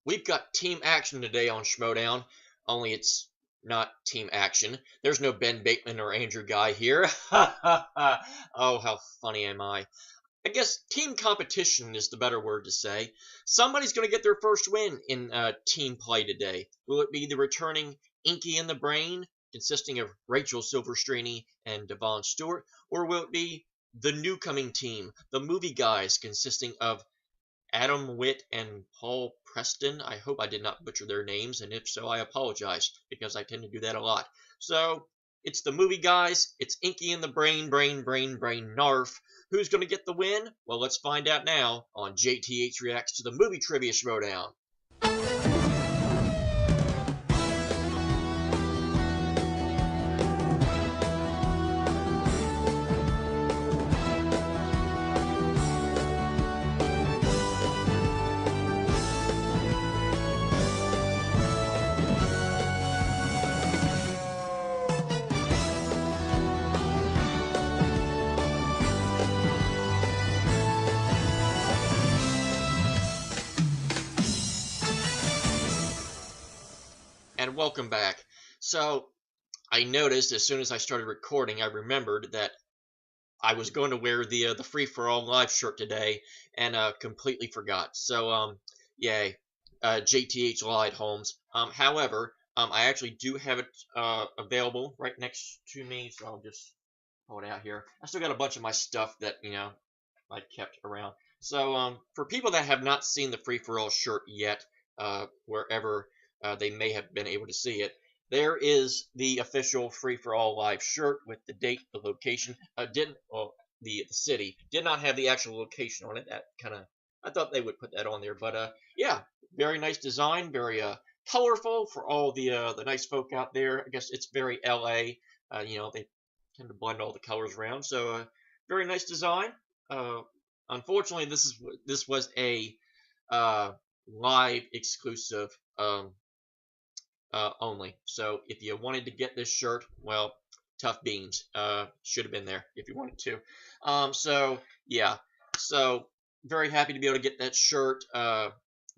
We've got team action today on Schmoedown, only it's not team action. There's no Ben Bateman or Andrew Guy here. Oh, how funny am I? I guess team competition is the better word to say. Somebody's going to get their first win in team play today. Will it be the returning Inky in the Brain, consisting of Rachel Silverstreeny and Devon Stewart, or will it be the new coming team, the movie guys, consisting of Adam Witt and Paul Preston? I hope I did not butcher their names, and if so, I apologize, because I tend to do that a lot. So, it's the movie guys, it's Inky in the Brain, Narf. Who's going to get the win? Well, let's find out now on JTH Reacts to the Movie Trivia Schmoedown. And welcome back. So, I noticed as soon as I started recording, I remembered that I was going to wear the Free For All live shirt today, and completely forgot. So, yay, JTH lied, Holmes. However, I actually do have it available right next to me, so I'll just pull it out here. I still got a bunch of my stuff that I kept around. So, for people that have not seen the Free For All shirt yet, wherever they may have been able to see it, there is the official Free For All live shirt with the date, the location. The city did not have the actual location on it. That I thought they would put that on there, but yeah, very nice design, very colorful for all the nice folk out there. I guess it's very LA. They tend to blend all the colors around, so very nice design. Unfortunately, this was a live exclusive only. So if you wanted to get this shirt, well, tough beans. Should have been there if you wanted to. So yeah. So very happy to be able to get that shirt.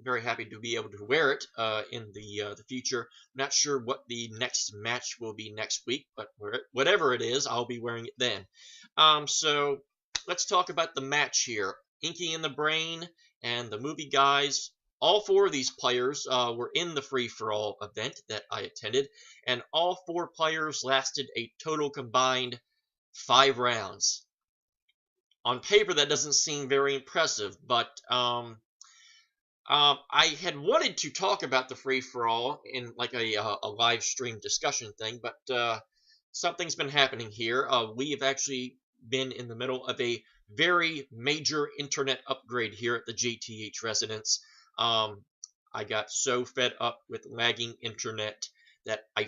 Very happy to be able to wear it in the future. Not sure what the next match will be next week, but whatever it is, I'll be wearing it then. So let's talk about the match here. Inky in the Brain and the movie guys. All four of these players were in the free-for-all event that I attended, and all four players lasted a total combined 5 rounds. On paper, that doesn't seem very impressive, but I had wanted to talk about the free-for-all in like a live stream discussion thing, but something's been happening here. We have actually been in the middle of a very major internet upgrade here at the JTH residence. I got so fed up with lagging internet that I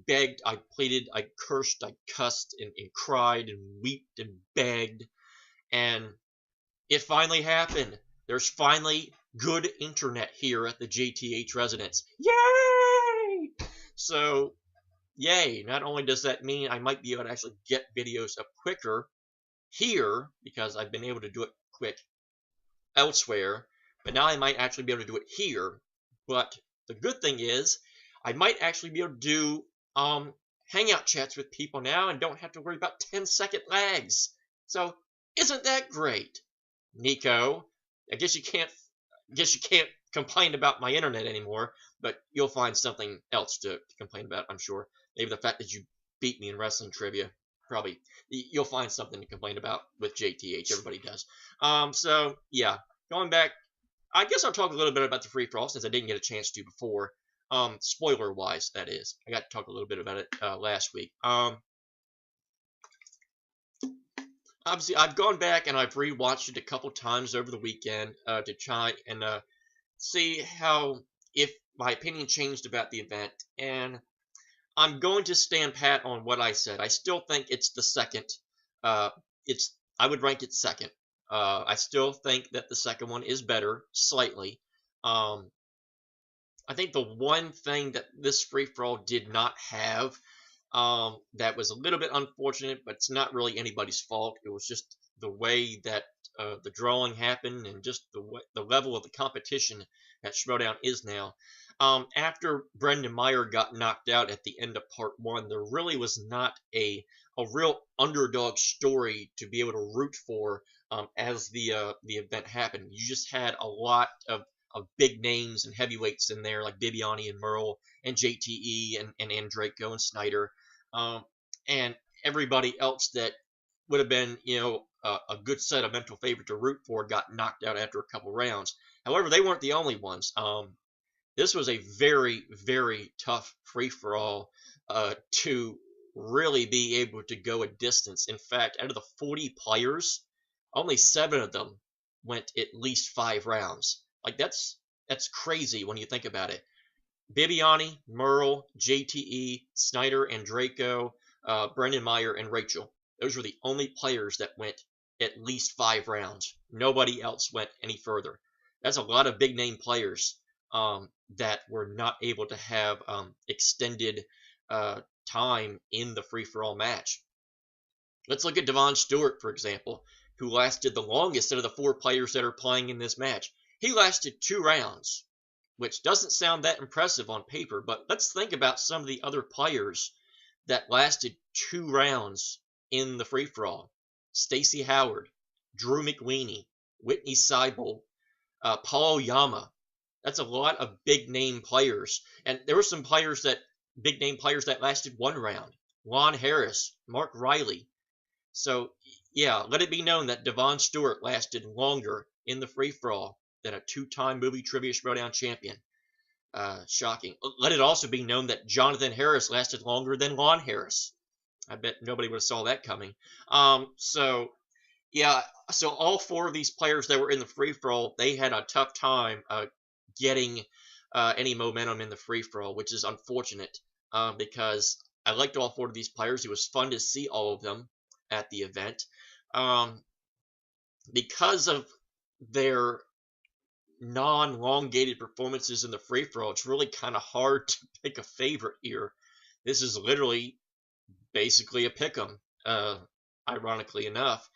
begged, I pleaded, I cursed, I cussed, and cried, and wept, and begged, and it finally happened. There's finally good internet here at the JTH residence. Yay! So, yay. Not only does that mean I might be able to actually get videos up quicker here, because I've been able to do it quick elsewhere, but now I might actually be able to do it here. But the good thing is, I might actually be able to do hangout chats with people now and don't have to worry about 10-second lags. So isn't that great, Nico? I guess you can't complain about my internet anymore, but you'll find something else to complain about, I'm sure. Maybe the fact that you beat me in wrestling trivia. Probably you'll find something to complain about with JTH. Everybody does. So yeah, going back. I guess I'll talk a little bit about the free-for-all since I didn't get a chance to before. Spoiler-wise, that is. I got to talk a little bit about it last week. Obviously, I've gone back and I've rewatched it a couple times over the weekend to try and see if my opinion changed about the event. And I'm going to stand pat on what I said. I still think it's the second. I would rank it second. I still think that the second one is better, slightly. I think the one thing that this free-for-all did not have that was a little bit unfortunate, but it's not really anybody's fault. It was just the way that the drawing happened and just the level of the competition that Schmoedown is now. After Brendan Meyer got knocked out at the end of part 1, there really was not a real underdog story to be able to root for as the event happened. You just had a lot of big names and heavyweights in there, like Bibiani and Merle and JTE and Andraco and Snyder, and everybody else that would have been, a good set of mental favorite to root for got knocked out after a couple rounds. However, they weren't the only ones. This was a very, very tough free-for-all to really be able to go a distance. In fact, out of the 40 players, only 7 of them went at least 5 rounds. Like, that's crazy when you think about it. Bibiani, Merle, JTE, Snyder, and Draco, Brendan Meyer, and Rachel. Those were the only players that went at least 5 rounds. Nobody else went any further. That's a lot of big-name players that were not able to have extended time in the free-for-all match. Let's look at Devon Stewart, for example, who lasted the longest out of the 4 players that are playing in this match. He lasted 2 rounds, which doesn't sound that impressive on paper, but let's think about some of the other players that lasted 2 rounds in the free-for-all. Stacey Howard, Drew McWeeny, Whitney Seibel, Paul Oyama. That's a lot of big-name players. And there were some big-name players that lasted 1 round. Lon Harris, Mark Riley. So, yeah, let it be known that Devon Stewart lasted longer in the free-for-all than a 2-time Movie Trivia Schmoedown champion. Shocking. Let it also be known that Jonathan Harris lasted longer than Lon Harris. I bet nobody would have saw that coming. So all 4 of these players that were in the free-for-all, they had a tough time getting any momentum in the free-for-all, which is unfortunate because I liked all 4 of these players. It was fun to see all of them at the event. Because of their non-elongated performances in the free-for-all, it's really kind of hard to pick a favorite here. This is literally basically a pick-em, ironically enough.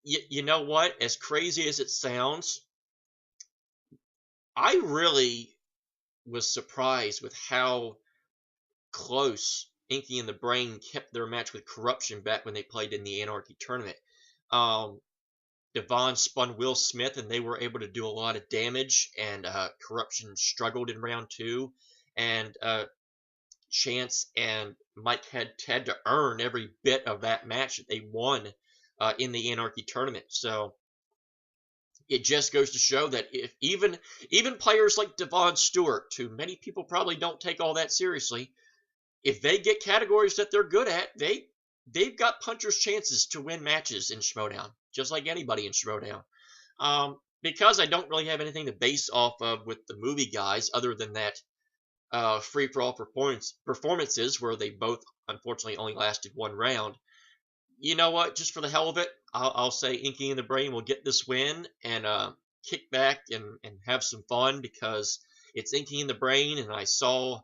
You know what? As crazy as it sounds, I really was surprised with how close Inky and the Brain kept their match with Corruption back when they played in the Anarchy tournament. Devon spun Will Smith, and they were able to do a lot of damage, and Corruption struggled in round 2, and Chance and Mike had to earn every bit of that match that they won in the Anarchy tournament. So it just goes to show that if even players like Devon Stewart, who many people probably don't take all that seriously, if they get categories that they're good at, they've got puncher's chances to win matches in Schmoedown, just like anybody in Schmoedown. Because I don't really have anything to base off of with the movie guys other than that free-for-all performances where they both unfortunately only lasted 1 round. You know what? Just for the hell of it, I'll say Inky and the Brain will get this win and kick back and have some fun because it's Inky and the Brain, and I saw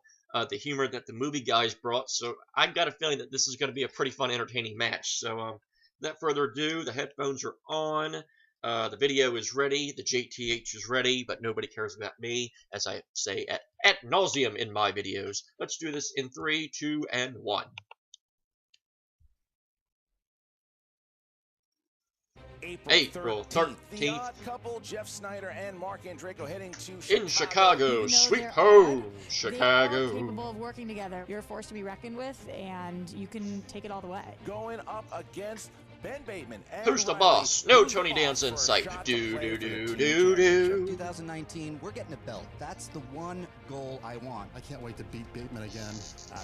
the humor that the movie guys brought, so I've got a feeling that this is going to be a pretty fun, entertaining match. So without further ado, the headphones are on. The video is ready, the JTH is ready, but nobody cares about me, as I say ad nauseum in my videos. Let's do this in 3, 2, and 1. April 13th. The odd couple, Jeff Snyder and Mark Andraco, heading to in Chicago. Sweet home, Chicago. They are capable of working together. You're a force to be reckoned with, and you can take it all the way. Going up against Ben Bateman. Who's the boss? No Tony Danza in sight. Do. 2019, we're getting a belt. That's the one goal I want. I can't wait to beat Bateman again.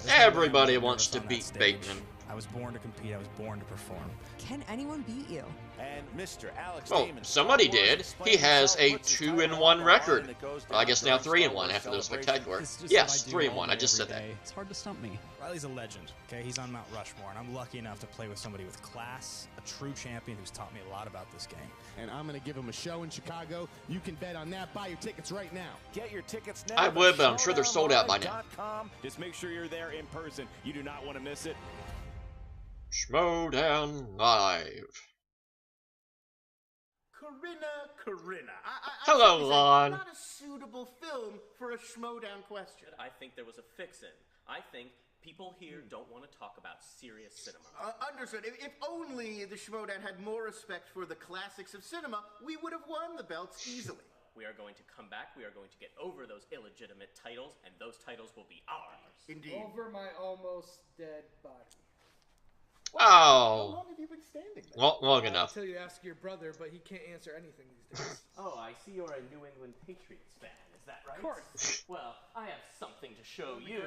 Everybody wants to beat Bateman. I was born to compete. I was born to perform. Can anyone beat you? And Mr. Alex Well, Damon, somebody did. He has a 2-1 record. Well, I guess now 3-1 after the spectacular. Yes, 3-1. I just said that. It's hard to stump me. Riley's a legend. Okay, he's on Mount Rushmore, and I'm lucky enough to play with somebody with class, a true champion who's taught me a lot about this game. And I'm going to give him a show in Chicago. You can bet on that. Buy your tickets right now. Get your tickets now. I would, but I'm sure they're sold out by now. Just make sure you're there in person. You do not want to miss it. Schmoedown Live. Corinna. Hello, say Lon. Not a suitable film for a Schmoedown question. I think there was a fix-in. I think people here don't want to talk about serious cinema. Understood. If only the Schmoedown had more respect for the classics of cinema, we would have won the belts easily. We are going to come back. We are going to get over those illegitimate titles, and those titles will be ours. Indeed. Over my almost dead body. How long have you been standing there? Long enough. Until you ask your brother, but he can't answer anything these days. Oh, I see you're a New England Patriots fan. Is that right? Of course. Well, I have something to show you.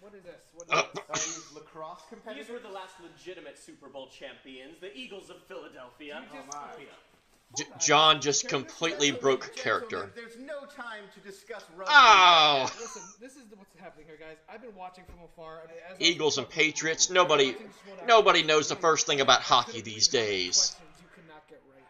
What is this? What is this? Are these lacrosse competitors? These were the last legitimate Super Bowl champions, the Eagles of Philadelphia. John just completely broke character. There's no time to discuss rugby. Oh! Listen, this is what's happening here, guys. I've been watching from afar. I mean, as Eagles and Patriots. Nobody knows the first thing about hockey these days. Questions you cannot get right.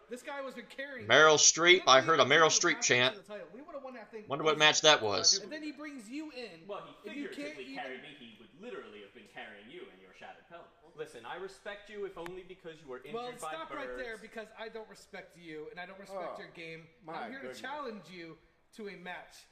This guy was been carrying. Meryl Streep. I heard a Meryl Streep chant. We would have won that thing. Wonder what match that was. And then he brings you in. Well, he and you figuratively can't carried me. He would literally have been carrying you in your shattered pellet. Listen, I respect you if only because you were injured by stop birds. right there because I don't respect you and I don't respect your game. I'm here to challenge you to a match.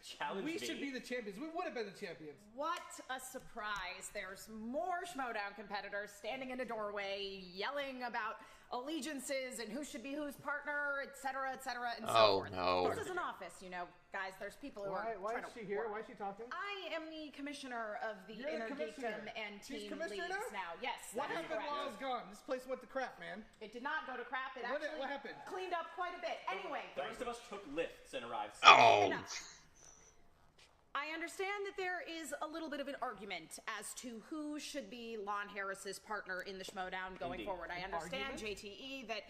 We should be the champions. We would have been the champions. What a surprise. There's more Schmoedown competitors standing in a doorway yelling about allegiances and who should be whose partner, etc., and so forth. No. This is an office, you know, guys. There's people who are Why trying is she to here? work. Why is she talking? I am the commissioner of the Inner Geekdom and She's Team commissioner Leads now? Yes, What that is happened correct. while I was gone? This place went to crap, man. It did not go to crap. It What actually happened? cleaned up quite a bit. Anyway. The rest of us took lifts and arrived. Oh. I understand that there is a little bit of an argument as to who should be Lon Harris's partner in the Schmoedown going forward. I understand, JTE, that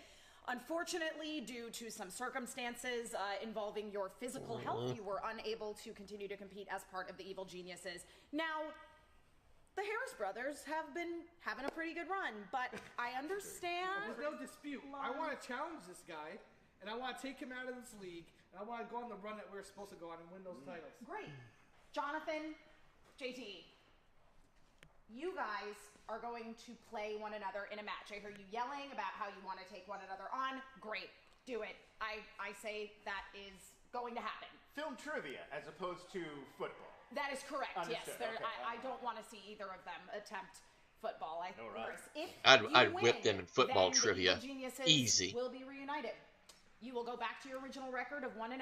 unfortunately, due to some circumstances involving your physical health, you were unable to continue to compete as part of the Evil Geniuses. Now, the Harris brothers have been having a pretty good run, but I understand. There's no dispute. I want to challenge this guy, and I want to take him out of this league, and I want to go on the run that we were supposed to go on and win those titles. Great. Jonathan, JT, you guys are going to play one another in a match. I hear you yelling about how you want to take one another on. Great. Do it. I say that is going to happen. Film trivia as opposed to football. That is correct, Understood. yes. Okay. I don't want to see either of them attempt football. If I'd you whip win, them in football then trivia. The Evil Geniuses Easy. will be reunited. You will go back to your original record of 1-0,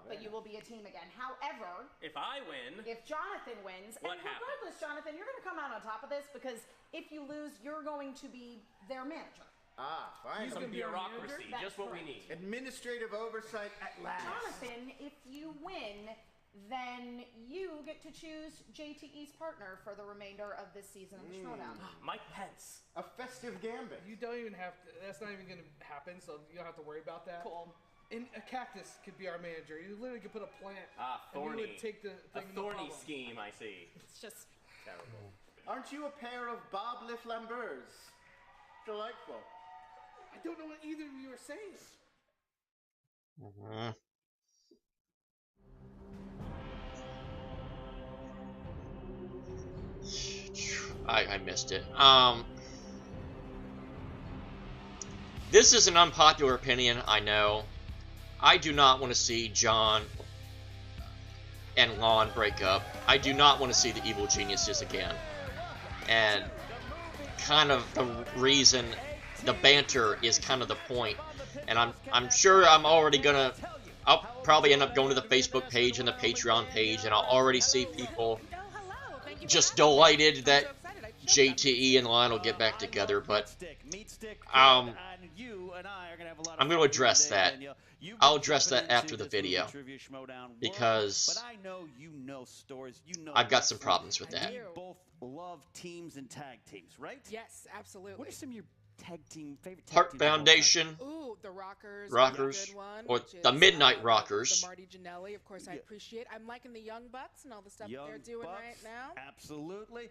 but you will be a team again. However, if I win, if Jonathan wins, what and regardless, Jonathan, you're going to come out on top of this because if you lose, you're going to be their manager. Fine. some bureaucracy, just what we need. Administrative oversight at last. Jonathan, if you win, then you get to choose JTE's partner for the remainder of this season of the Schmoedown. Mike Pence. A festive gambit. You don't even have to, that's not even going to happen, so you don't have to worry about that. Cool. And a cactus could be our manager. You literally could put a plant. Thorny. And we would take the A thing, thorny scheme, I see. It's just Terrible. Aren't you a pair of Bob Lambers? Delightful. I don't know what either of you are saying. I missed it. This is an unpopular opinion, I know. I do not want to see John and Lon break up. I do not want to see the Evil Geniuses again. And kind of the reason, the banter is kind of the point. And I'm sure I'll probably end up going to the Facebook page and the Patreon page, and I'll already see people just delighted that JTE and Lon will get back together, but I'm going to address that. I'll address that after the video, because I've got some problems with that. You both love teams and tag teams, right? Yes, absolutely. What are some of your favorite tag Heart teams of all time? Foundation, Ooh, the Rockers, Rockers, good one, or which the is, Midnight Rockers. The Marty Jannelli, of course, I appreciate. I'm liking the Young Bucks and all the stuff that they're doing right now. Absolutely.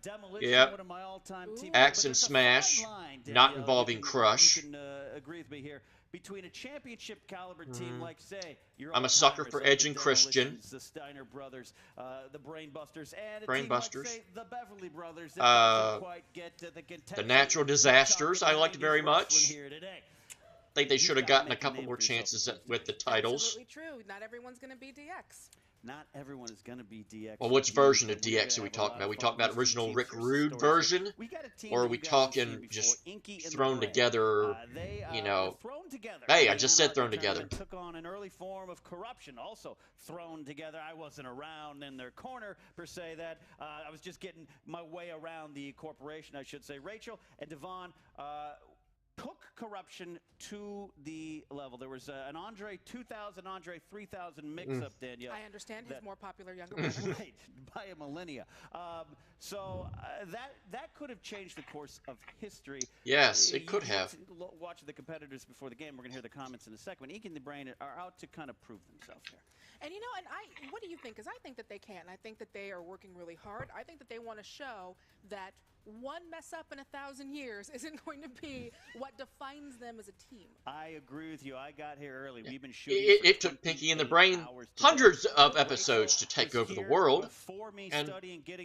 Demolition, Yep. one of my all-time teams. Axe and Smash, not involving Crush. You can agree with me here. between a championship caliber team like, say, your I'm a sucker for Edge and Christian. The Steiner brothers, the Brainbusters, and a Brain team Busters. like, say, the Beverly brothers. That doesn't quite get to the Natural Disasters, I liked very much. Here today. I think they should have gotten a couple more chances with the titles. Absolutely true. Not everyone's going to be DX. Not everyone is going to be DX. Well, which version of DX are we talking about? Are we talking about original Rick Rude version? Or are we talking just thrown together, you know? Hey, I just said thrown together. Took on an early form of corruption, also thrown together. I wasn't around in their corner, per se, that I was just getting my way around the corporation, I should say. Rachel and Devon took corruption to the level. There was an Andre 2000, Andre 3000 mix-up, Danielle. I understand he's more popular younger brother. Right, by a millennia. So that could have changed the course of history. Yes, it could have. Watch the competitors before the game. We're going to hear the comments in a second. But Inky and the Brain are out to kind of prove themselves here. And, you know, what do you think? Because I think that they can. I think that they are working really hard. I think that they want to show that one mess up in 1,000 years isn't going to be what defines them as a team. I agree with you. I got here early. We've been shooting. It took Pinky and the Brain hundreds of episodes to take over the world, and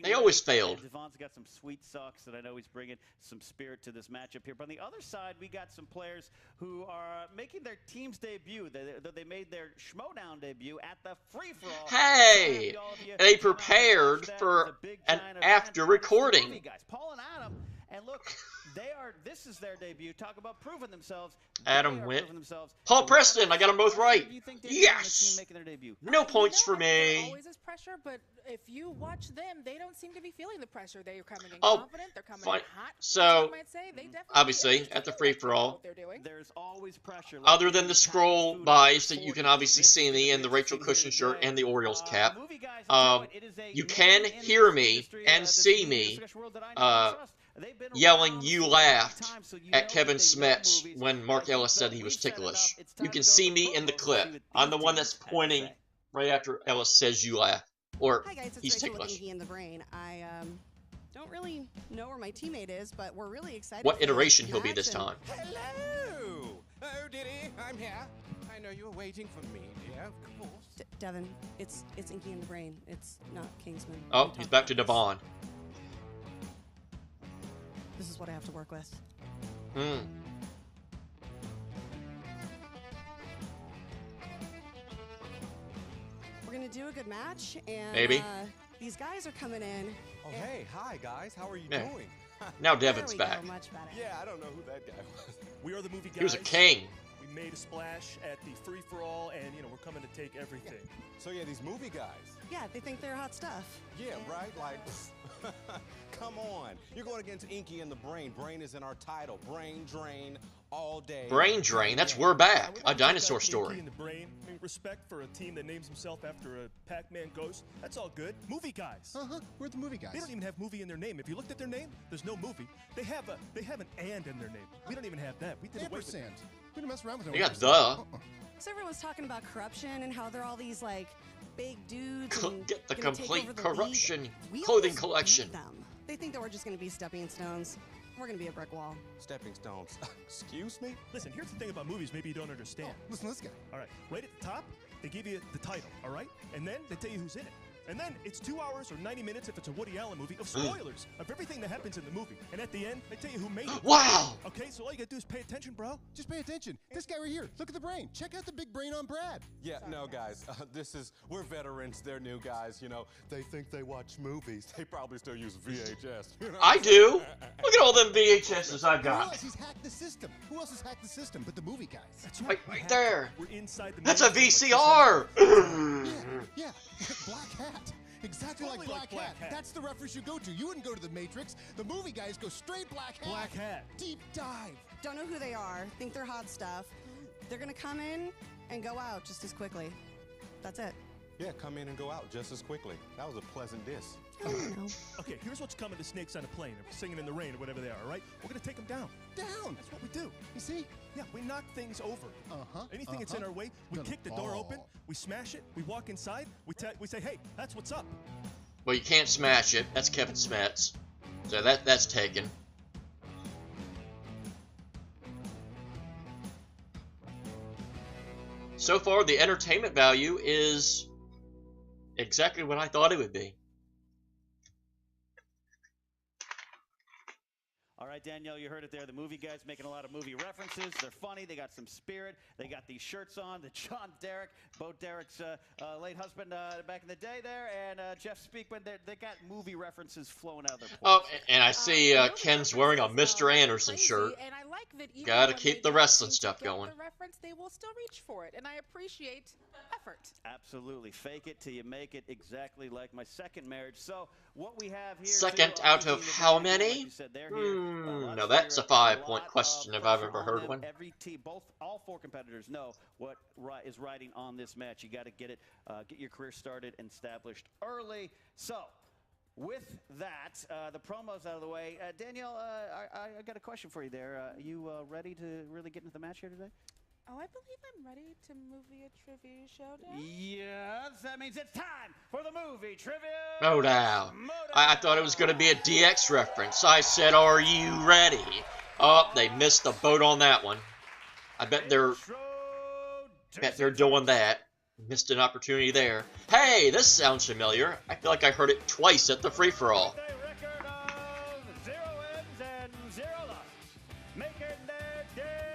they always failed. Devon's got some sweet socks that I know he's bringing some spirit to this matchup here. But on the other side, we got some players who are making their team's debut. They made their Schmoedown debut at the free-for-all. Hey, they prepared for an after recording. Paul and Adam, and look, this is their debut. Talk about proving themselves. Adam went. Paul Preston, I got them both right. Yes! No points for me. Always is pressure, but if you watch them, they don't seem to be feeling the pressure. They are coming in confident. They're coming in hot. So, obviously, at the free-for-all, there's always pressure. Other than the scroll buys that you can obviously see me in the Rachel Cushion shirt and the Orioles cap, you can hear me and see me yelling "You laughed" at Kevin Smets when Mark Ellis said he was ticklish. You can see me in the clip. I'm the one that's pointing right after Ellis says "You laugh," or Hi guys, it's he's Rachel ticklish. with Inky and the Brain. I don't really know where my teammate is, but we're really excited. What iteration he'll be this time? Hello! Oh, Diddy, I'm here. I know you were waiting for me, dear, of course. Devin, it's Inky and the Brain. It's not Kingsman. Oh, he's back to Devon. This is what I have to work with. Hmm. We're gonna do a good match, and maybe these guys are coming in. Oh, hey, hi guys. How are you doing? Now Devin's back. Much better. Yeah, I don't know who that guy was. We are the movie guys. He was a king. We made a splash at the free-for-all, and you know we're coming to take everything. Yeah. So yeah, these movie guys. Yeah, they think they're hot stuff. Yeah, right. Like, come on. You're going against Inky and the Brain. Brain is in our title. Brain drain all day. Brain drain. That's We're Back. A dinosaur story. Inky and the Brain. I mean, respect for a team that names himself after a Pac-Man ghost. That's all good. Movie guys. We're the movie guys. They don't even have movie in their name. If you looked at their name, there's no movie. They have an and in their name. We don't even have that. We did away with it. We didn't mess around with it. They got the. So everyone's talking about corruption and how they're all these like big dudes. Get the complete the corruption league. clothing collection. They think that we're just going to be stepping stones. We're going to be a brick wall. Stepping stones. Excuse me? Listen, here's the thing about movies maybe you don't understand. Listen, this guy. All right, right at the top, they give you the title, all right? And then they tell you who's in it. And then it's 2 hours or 90 minutes if it's a Woody Allen movie of spoilers of everything that happens in the movie. And at the end, they tell you who made it. Wow! Okay, so all you gotta do is pay attention, bro. Just pay attention. This guy right here. Look at the brain. Check out the big brain on Brad. Yeah, no, guys. We're veterans. They're new guys. You know, they think they watch movies. They probably still use VHS. You know? I do. Look at all them VHSs I've got. Who else has hacked the system? Who else has hacked the system but the movie guys? That's right there. We're inside the That's a VCR. Yeah. Black Hat. Exactly Totally like Black Hat. That's the reference you go to. You wouldn't go to the Matrix. The movie guys go straight Black Hat. Black Hat. Deep dive. Don't know who they are. Think they're hot stuff. They're going to come in and go out just as quickly. That's it. Yeah, come in and go out just as quickly. That was a pleasant diss. Okay, here's what's coming to snakes on a plane, or singing in the rain, or whatever they are, all right? We're gonna take them down. Down? That's what we do. You see? Yeah, we knock things over. Anything that's in our way, we kick the door open, we smash it, we walk inside, we say, hey, that's what's up. Well, you can't smash it. That's Kevin Smets. So that's taken. so far the entertainment value is exactly what I thought it would be. All right, Danielle, you heard it there. The movie guys making a lot of movie references. They're funny. They got some spirit. They got these shirts on. The John Derek, Bo Derek's late husband back in the day there, and Jeff Speakman. They got movie references flowing out of their pores. Oh, and I see Ken's wearing a Mr. Anderson shirt. And I like that even Gotta when keep they the don't wrestling seem to stuff get going. The reference, they will still reach for it, and I appreciate effort. Absolutely. Fake it till you make it, exactly like my second marriage. So what we have here... Second out of how many? No, that's a 5-point question if I've ever heard one. Every team, all four competitors know what is riding on this match. You got to get it, get your career started and established early. So, with that, the promos out of the way, Danielle, I got a question for you there. Are you ready to really get into the match here today? Oh, I believe I'm ready to movie trivia showdown. Yes, that means it's time for the movie trivia. Schmoedown. I thought it was going to be a DX reference. I said, "Are you ready?" Oh, they missed the boat on that one. I bet they're doing that. Missed an opportunity there. Hey, this sounds familiar. I feel like I heard it twice at the free for all.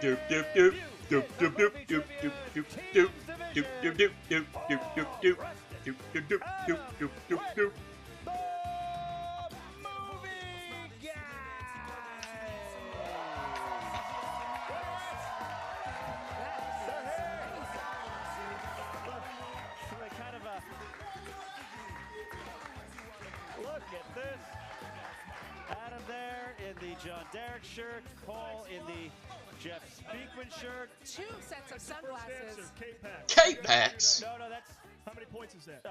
Doop doop doop. Doop doop doop doop doop doop doop doop doop doop doop doop doop doop doop doop doop doop doop doop. Look at this. Adam there in the John Derek shirt, Paul in the Jeff Speakman shirt. 2 sets of sunglasses. K-Pax. No, that's... How many points is that?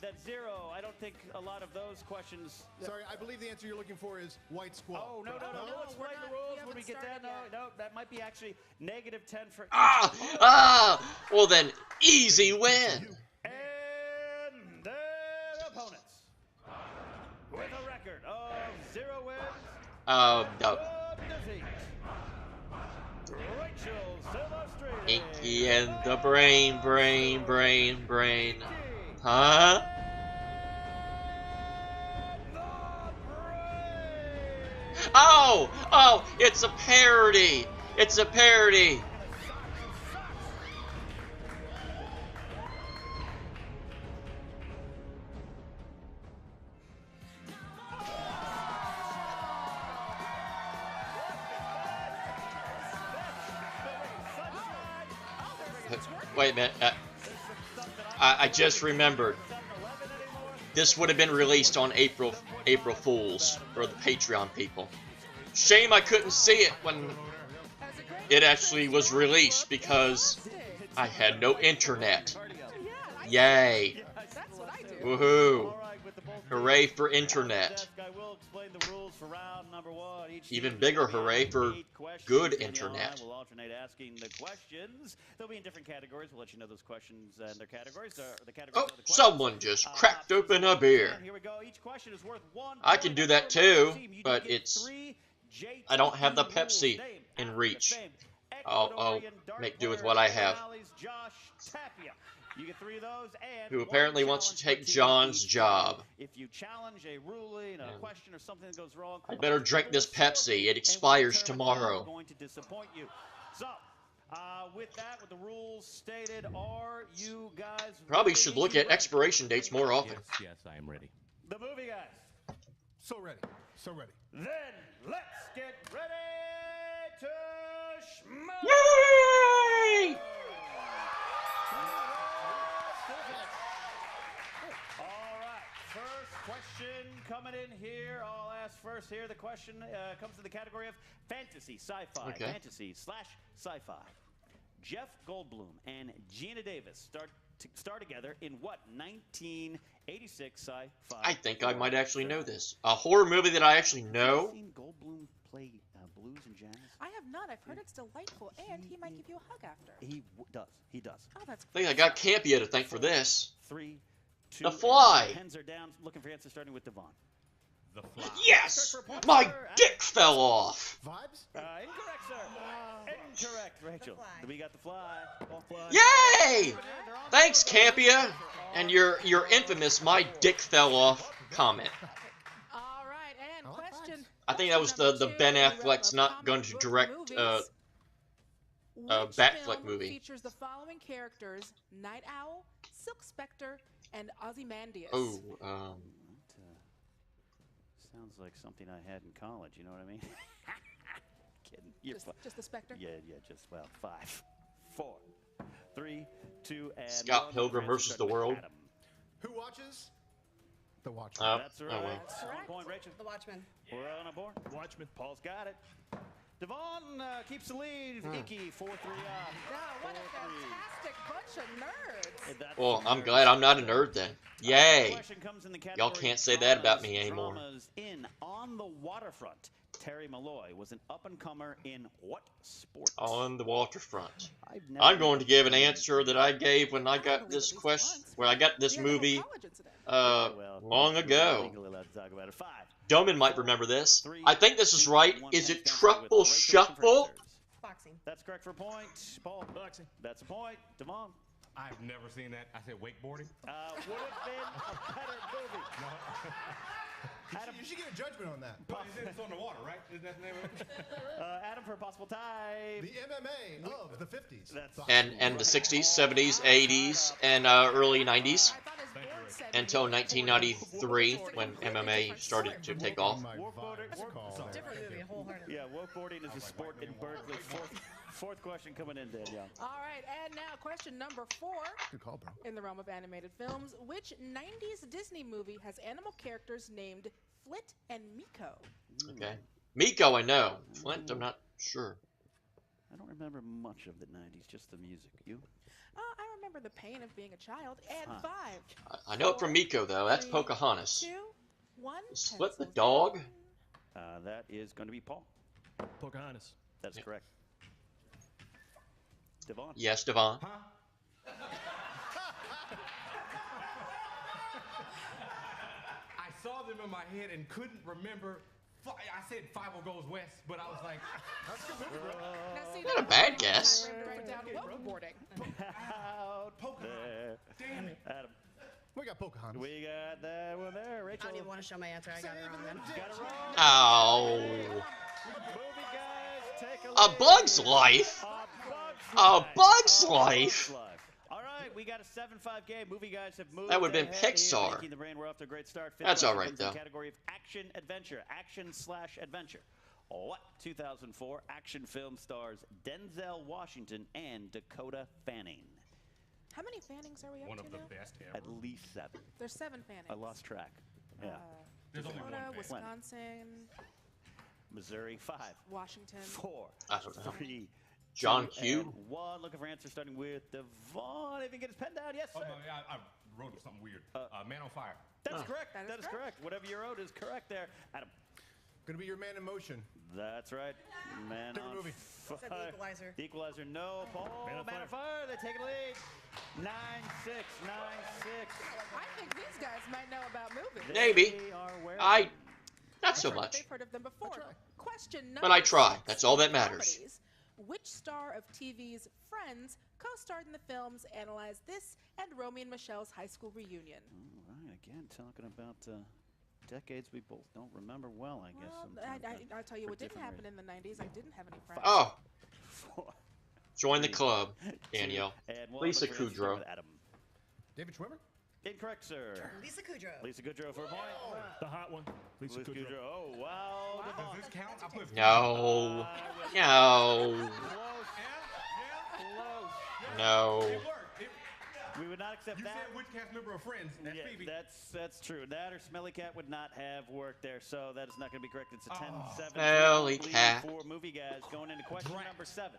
That's 0. I don't think a lot of those questions... Sorry, I believe the answer you're looking for is white squall. Oh, no. We'll explain the rules when we get that. No, that might be actually -10 for... Well then, easy win. And their opponents, with a record of 0 wins, No. defeat, Inky and the brain. Huh? Oh, it's a parody. It's a parody. Wait a minute. I just remembered. This would have been released on April Fools for the Patreon people. Shame I couldn't see it when it actually was released because I had no internet. Yay. Woohoo. Hooray for internet. Even bigger hooray for good internet. We'll alternate asking the questions. They'll be in different categories. We'll let you know those questions and their categories. Oh, someone just cracked open a beer. Here we go. Each question is worth 1 I can do that too, but I don't have the Pepsi in reach. I'll make do with what I have. You get 3 of those, and who apparently wants to take John's job. If you challenge a ruling, a question, or something that goes wrong, I better drink this Pepsi. It expires tomorrow. Going to disappoint you. So, with that, with the rules stated, are you guys probably should look at expiration dates more often? Yes, I am ready. The movie guys. So ready. Then let's get ready to schmo. Yay! Question coming in here. I'll ask first here. The question comes in the category of fantasy, sci-fi, fantasy / sci-fi. Jeff Goldblum and Gina Davis star together in what 1986 sci-fi? I think I might actually know this. A horror movie that I actually know. Have you seen Goldblum play blues and jazz? I have not. I've heard it's delightful, and he might give you a hug after. He does. Oh, that's I think I got Campia to thank for this. 3, 2, The Fly. Pens are down. Looking for answers starting with Devon. The Fly. Yes! My dick fell off! Vibes? Incorrect, sir. Incorrect, Rachel. We got The Fly. Yay! Thanks, Campia, and your infamous "my dick fell off" comment. All right, and question. I think that was the Ben Affleck's not going to direct Batfleck movie. Features the following characters: Night Owl, Silk Spectre, and Ozymandias. Oh, sounds like something I had in college. You know what I mean? Kidding. You're just the Spectre. Yeah. Just 5, 4, 3, 2, and Scott Pilgrim versus the World. Adam. Who watches? The Watchmen. That's right. Oh, well. That's on point, Rachel. The Watchmen. We're on a board. Watchmen. Paul's got it. Devon keeps the lead. Inky 4-3 up. Now, what a fantastic bunch of nerds. Well, I'm glad I'm not a nerd then. Yay! Y'all can't say that about me anymore. In On the Waterfront, Terry Malloy was an up-and-comer in what sport? On the waterfront. I'm going to give an answer that I gave when I got this movie long ago. Doman might remember this. I think this is right. Is it Truffle Shuffle? Boxing. That's correct for a point. Paul. Boxing. That's a point. Devon. I've never seen that. I said wakeboarding. Would have been a better movie. You should get a judgment on that. But it's on the water, right? Isn't that the name of it? Adam for a possible tie. The MMA of the 50s. And the 60s, 70s, 80s, and early 90s. Until 1993, when MMA started to take off. Different movie, wholeheartedly. Yeah, wakeboarding is a sport in Berkeley. Fourth question coming in, Danielle. All right, and now question number 4. Good call, bro. In the realm of animated films, which 90s Disney movie has animal characters named Flit and Miko? Okay. Miko, I know. Flint, I'm not sure. I don't remember much of the 90s, just the music. You? I remember the pain of being a child. And 5. I know it from Miko, though. That's 3, Pocahontas. 2, 1. Split the dog? That is going to be Paul. Pocahontas. That's correct. Devon. Yes, Devon. Huh? I saw them in my head and couldn't remember. I said 5 goes west, but I was like, that's a good movie, bro. Now, see, Not a bad guess. Wakeboarding. Out there. damn it. Adam. We got Pocahontas. We got that one there. I Rachel. don't even want to show my answer. I got it wrong then. Got it wrong. Oh. Movie guys, take a A look. Bug's Life? A Bug's Life? All right, we got a 7-5 game. Movie guys have moved. That would have been ahead here, Pixar. making the brain. We're off to a great start. That's all right, Comes in though. the category of action adventure, action/adventure. What 2004 action film stars Denzel Washington and Dakota Fanning? How many Fannings are we up One to of the now? best ever. At least 7. There's 7 Fannings. I lost track. Yeah. There's only one Florida, fan. Wisconsin, Missouri 5, Washington. 4, I don't know. 3, John 2, Q? and 1. Looking for answers starting with Devon. If you get his pen down, yes, sir. Oh, no, I wrote something weird. Man on Fire. That's correct. That is correct. Whatever you wrote is correct there. Adam. Gonna be your man in motion. That's right. Man Different on movie. Fire. Said The Equalizer. The Equalizer, no. Paul, Man on Man on Fire. They take a lead. 9-6, 9-6. I think these guys might know about movies. Maybe. They are aware of I... them. Not so much. They've heard of them before. Question number But I try. 6. That's all that matters. Comedies. Which star of TV's Friends co-starred in the films Analyze This and Romy and Michelle's high school reunion? All right, again, talking about decades we both don't remember well, I guess. Well, I'll tell you for what didn't different happen in the 90s. I didn't have any friends. Oh. 4, Join the 3, club, 2, Danielle. and 1. Lisa Look for answers Kudrow. with Adam. David Schwimmer? Incorrect, sir. Lisa Kudrow. Lisa Kudrow for a point. The hot one. Lisa Kudrow. Oh, wow. Devon. Does this count? I put No. No. Close. No. It worked. We would not accept You that. said which cast member of Friends? That's Yeah, Phoebe. that's true. That or Smelly Cat would not have worked there, so that is not going to be correct. It's a 10-7 Smelly lead Cat. for movie guys. Going into question number 7.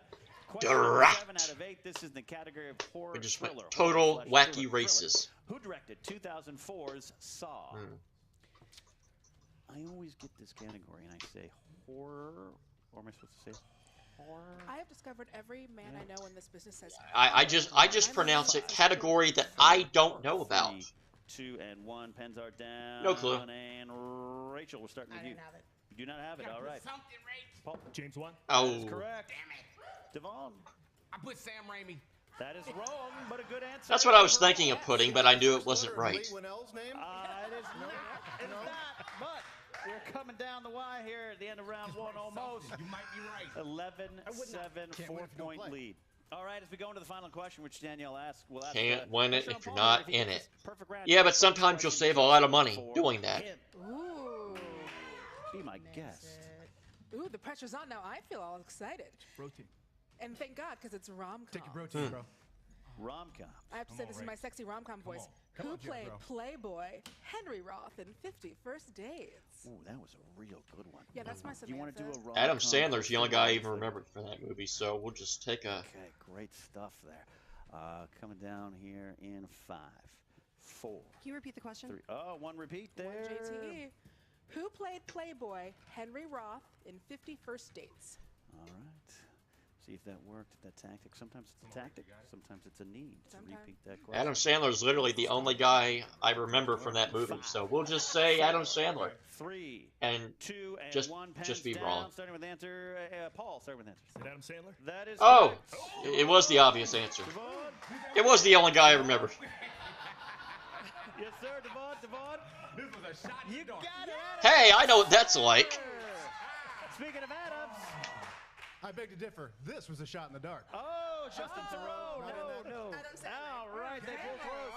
Drat. 7 out of 8. This is in the category of horror We just thriller. went total horror/thriller, wacky thriller. races. Who directed 2004's Saw? I always get this category and I say horror, or am I supposed to say horror? I have discovered every man I know in this business says I just pronounce it category that I don't know about. 3, 2 and 1. Pens are down. No clue. And Rachel, we're starting with you. I don't have it. You do not have it. All right. Paul. James 1. Oh. That is correct. Damn it. Devon. I put Sam Raimi. That is wrong, but a good answer. That's what I was thinking of putting, but I knew it wasn't right. It is not. It is not. But we're coming down the wire here at the end of round 1 almost. You might be right. 11-7, 4-point lead. All right, as we go into the final question, which Danielle asked, we'll ask. Can't win it if you're not in it. Yeah, but sometimes you'll save a lot of money doing that. Ooh. Be my guest. Ooh, the pressure's on now. I feel all excited. Protein. And thank God, because it's rom-com. Take your protein, bro. Rom-com. I have to say, this is my sexy rom-com voice. Who played Playboy Henry Roth in 50 First Dates? Ooh, that was a real good one. Yeah, that's my Samantha. You want to do a rom-com? Adam Sandler's the only guy I even remembered from that movie, so we'll just take a... Okay, great stuff there. Coming down here in 5, 4. Can you repeat the question? 3. Oh, one repeat there. One JTE. Who played Playboy Henry Roth in 50 First Dates? All right. See if that worked, that tactic. Sometimes it's a tactic, sometimes it's a need to repeat that question. Adam Sandler's literally the only guy I remember from that movie, so we'll just say Adam Sandler. 3 and 2 and just 1. Just be down, wrong. Starting with answer, Paul. Starting with answer. Is it Adam Sandler? That is Oh, correct. it was the obvious answer. It was the only guy I remembered. Yes, sir, Devon. This was a shot. You got it. Hey, I know what that's like. Speaking of Adams. I beg to differ. This was a shot in the dark. Oh, Justin Theroux. No. All right, they pull close.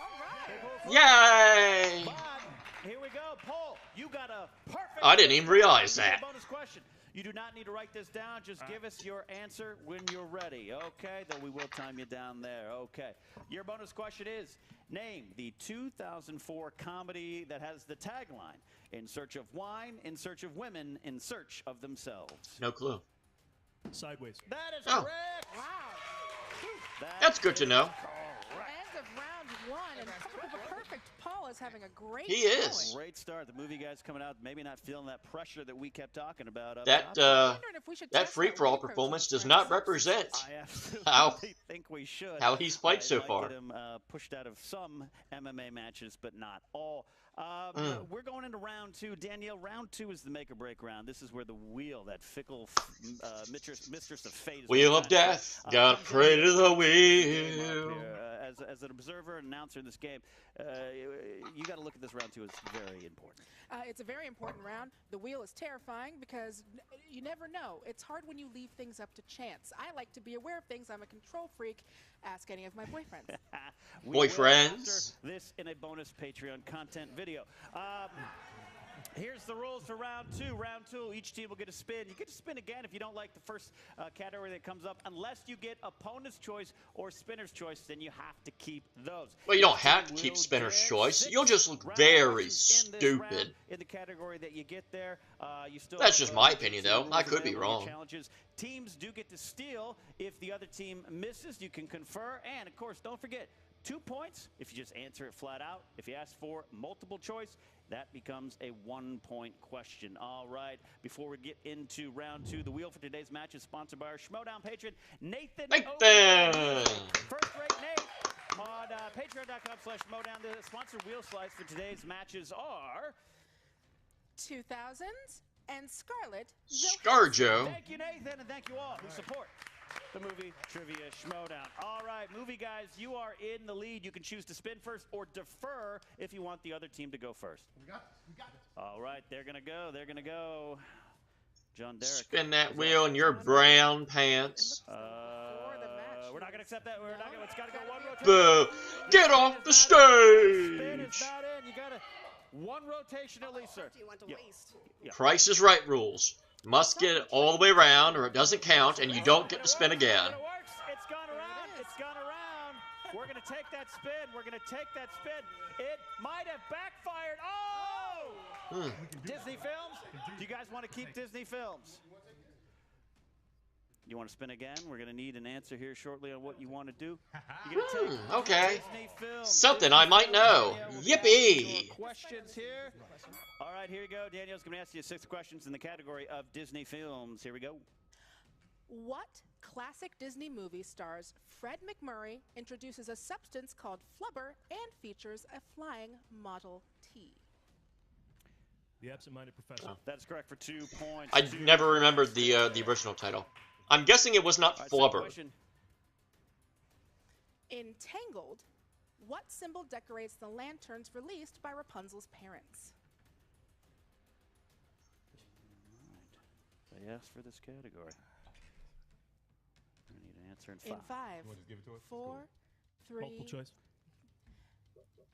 They pull close. Yay! But here we go. Paul, you got a perfect... I didn't even realize that. Bonus question. You do not need to write this down. Just give us your answer when you're ready. Okay, though we will time you down there. Okay. Your bonus question is, name the 2004 comedy that has the tagline, "In search of wine, in search of women, in search of themselves." No clue. Sideways. That is Oh. correct. Wow. That's good to know. End of round 1, and coming up with a perfect. Paul is having a great He is. Great start. The movie guys coming out, maybe not feeling that pressure that we kept talking about. That free-for-all performance does not represent I think we should. how he's played so might far. Get him pushed out of some MMA matches, but not all. We're going into round 2. Danielle, round 2 is the make or break round. This is where the wheel, that fickle mistress of fate, is Wheel of death, gotta pray to the wheel. As an observer and announcer in this game, you got to look at this round 2 as very important. It's a very important round. The wheel is terrifying because you never know. It's hard when you leave things up to chance. I like to be aware of things. I'm a control freak. Ask any of my boyfriends. Boyfriends? This in a bonus Patreon content video. Here's the rules for round 2. Round 2, each team will get a spin. You get to spin again if you don't like the first category that comes up. Unless you get opponent's choice or spinner's choice, then you have to keep those. Well, you don't have to keep spinner's choice. You'll just look very stupid. In the category that you get there, you still. That's just my opinion, though. I could be wrong. Challenges. Teams do get to steal if the other team misses. You can confer, and of course, don't forget 2 points if you just answer it flat out. If you ask for multiple choice, that becomes a 1-point question. All right, before we get into round 2, the wheel for today's match is sponsored by our Schmoedown patron, Nathan. First-rate Nate on patreon.com/Schmoedown. The sponsored wheel slides for today's matches are 2000s and Scarlett Scarjo. Thank you, Nathan, and thank you all who support the movie Trivia Schmoedown. All right, movie guys, you are in the lead. You can choose to spin first or defer if you want the other team to go first. We got this. We got this. All right, they're going to go. They're going to go. John Derek. Spin that wheel in your brown pants. We're not going to accept that. We're not going to. It's got to go one rotation. Boo! Get off the stage! Spin is not in. You got to one rotation at least, sir. Do you want to waste? Yeah. Price is Right rules. Must get it all the way around or it doesn't count and you don't get to spin again. It works. It's gone around. It's gone around. We're going to take that spin. We're going to take that spin. It might have backfired. Oh! Disney Films? Do you guys want to keep Disney Films? You want to spin again? We're going to need an answer here shortly on what you want to do. You're going to take Okay. Disney Films. Something I might know. Yippee! Questions here. All right, here you go. Danielle's going to ask you 6 questions in the category of Disney Films. Here we go. What classic Disney movie stars Fred McMurray, introduces a substance called flubber, and features a flying Model T? The Absent-Minded Professor. Oh. That's correct for 2 points. I never remembered the original title. I'm guessing it was not Flubber. In Tangled, what symbol decorates the lanterns released by Rapunzel's parents? They asked for this category. We need an answer in 5. In 5, You want to just give it to us? 4, 3. Multiple choice.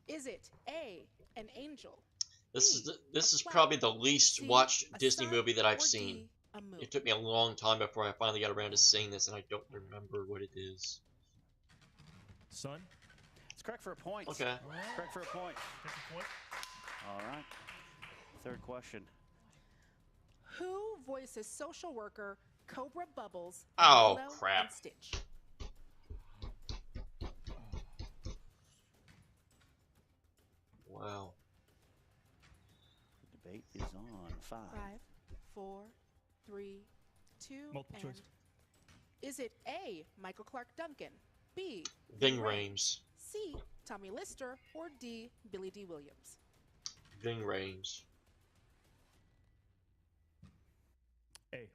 Is it A, an angel? This is probably the least watched Disney movie that I've seen. It took me a long time before I finally got around to seeing this, and I don't remember what it is. Sun? It's correct for a point. Okay. It's correct for a point. Take a point. All right. Third question. Who voices social worker Cobra Bubbles? Oh, Lilo crap. And Stitch? Wow. The debate is on. 5. 5, 4, 3, 2. Multiple and choice. Is it A, Michael Clark Duncan, B, Ving Rhames. C, Tommy Lister, or D, Billy D. Williams? Ving Rhames. A.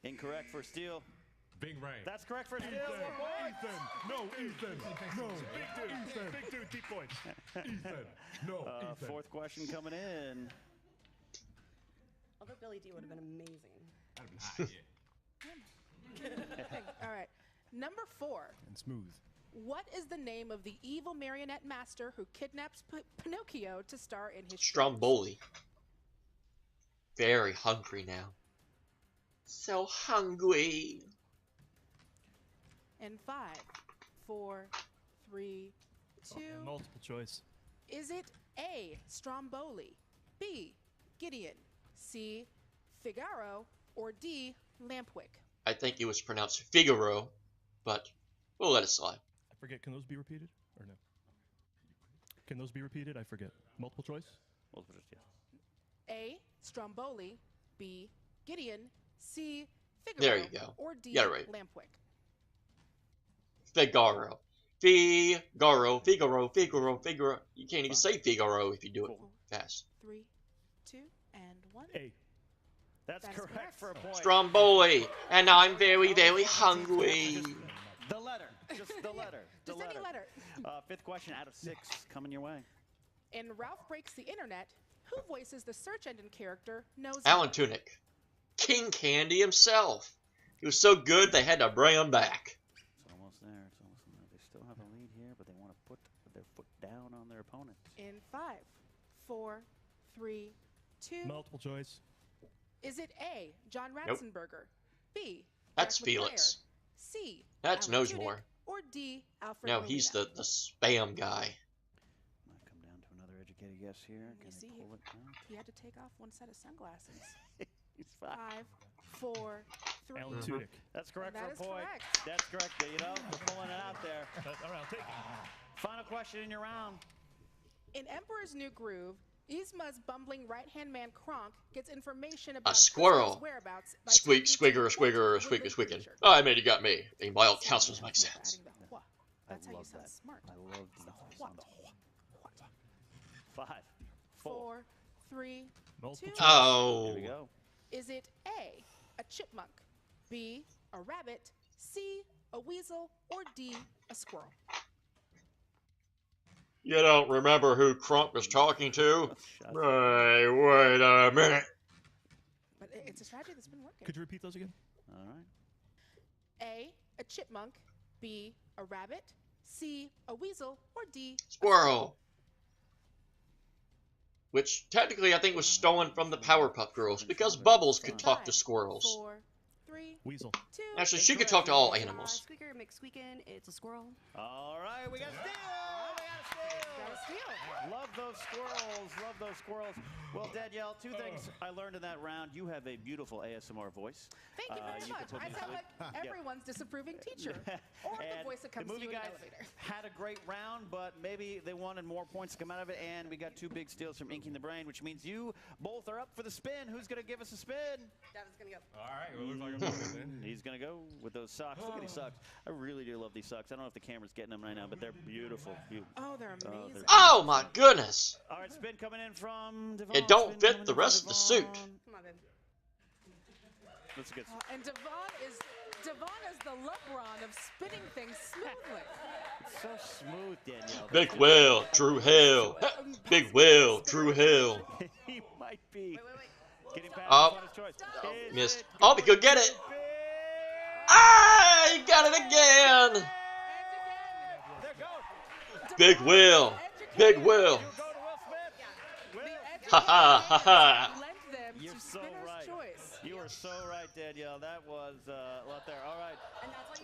Incorrect for Steele. Bing Rain. That's correct for Steele. Ethan. No, Ethan. No. Big dude. Ethan. Big dude. Deep points. Ethan. No, Ethan. Fourth question coming in. Although Billy D would have been amazing. That'd have been hot, yeah. All right. Number 4. And smooth. What is the name of the evil marionette master who kidnaps Pinocchio to star in his Stromboli. Very hungry now. So hungry. In 5, 4, 3, 2. Multiple choice. Is it A, Stromboli, B, Gideon, C, Figaro, or D, Lampwick? I think it was pronounced Figaro, but we'll let it slide. I forget. Can those be repeated or no? Can those be repeated? I forget. Multiple choice. Multiple choice. Yeah. A, Stromboli, B, Gideon, C, Figaro, There you go. or D, You got it right. Lampwick. Figaro. Figaro. Figaro. Figaro. Figaro. You can't even say Figaro if you do it fast. 3, 2, and 1. A. That's correct for a point. Stromboli. And I'm very, very hungry. The letter. Just the letter. Just any letter. Fifth question out of 6 coming your way. In Ralph Breaks the Internet, who voices the search engine character Nosy? Alan Tudyk. King Candy himself. He was so good they had to bring him back. It's almost there. It's almost there. They still have a lead here, but they want to put their foot down on their opponent. In 5, 4, 3, 2. Multiple choice. Is it A, John Nope. Ratzenberger, B, That's Jack Felix. McBrayer, C, That's Alan Nosemore. Tudyk, or D, Alfred No, he's Molina? the spam guy. Might come down to another educated guess here. You Can see, they pull it down? he had to take off one set of sunglasses. He's 5, 4, 3. Alan Tudyk. That's correct That for is a point. correct. That's correct. You know, we're pulling it out there. All right, I'll take it. Final question in your round. In Emperor's New Groove, Yzma's bumbling right-hand man Kronk gets information about squirrel. Priscilla's whereabouts by Squeak, talking to squigger, what squigger, woodland squeaker, squeaking. creature? Oh, I mean, you got me. A mild counsels make sense. Adding the hua. That's how you sound smart. I love the What? 5, 4, 3, Multiple 2. choice. Oh. Here we go. Is it A, a chipmunk, B, a rabbit, C, a weasel, or D, a squirrel? You don't remember who Crump was talking to? Hey, wait a minute. But it's a strategy that's been working. Could you repeat those again? All right. A, a chipmunk, B, a rabbit, C, a weasel, or D, a Squirrel. Which technically I think was stolen from the Powerpuff Girls because Bubbles could talk to squirrels. 4, 3, Weasel. 2. Actually, she could talk to all animals. Squeaker McSqueakin', it's a squirrel. All right, we got Steele. We got Steele. steal. Love those squirrels. Love those squirrels. Well, Danielle, two things I learned in that round. You have a beautiful ASMR voice. Thank you very much. I sound like everyone's disapproving teacher. Or the voice that comes to you in an elevator. Had a great round, but maybe they wanted more points to come out of it, and we got two big steals from Inky in the Brain, which means you both are up for the spin. Who's going to give us a spin? Devin's going to go. All right, well, looks like I'm doing it then. He's going to go with those socks. Look at these socks. I really do love these socks. I don't know if the camera's getting them right now, but they're beautiful. Oh, they're amazing. Oh my goodness! All right, spin coming in from Devon. It don't fit the rest of the suit. Come on, babe. That's a good. And Devon is the LeBron of spinning things smoothly. It's so smooth, Danielle. Big Will, Drew Hill. Big Will, Drew Hill. He might be. Getting past Oh, his choice. missed. Oh, he could get it. Ah, he got it again. Big Will, Big Will. Ha ha ha ha. You're so right. You are so right, Danielle. That was a lot there. All right.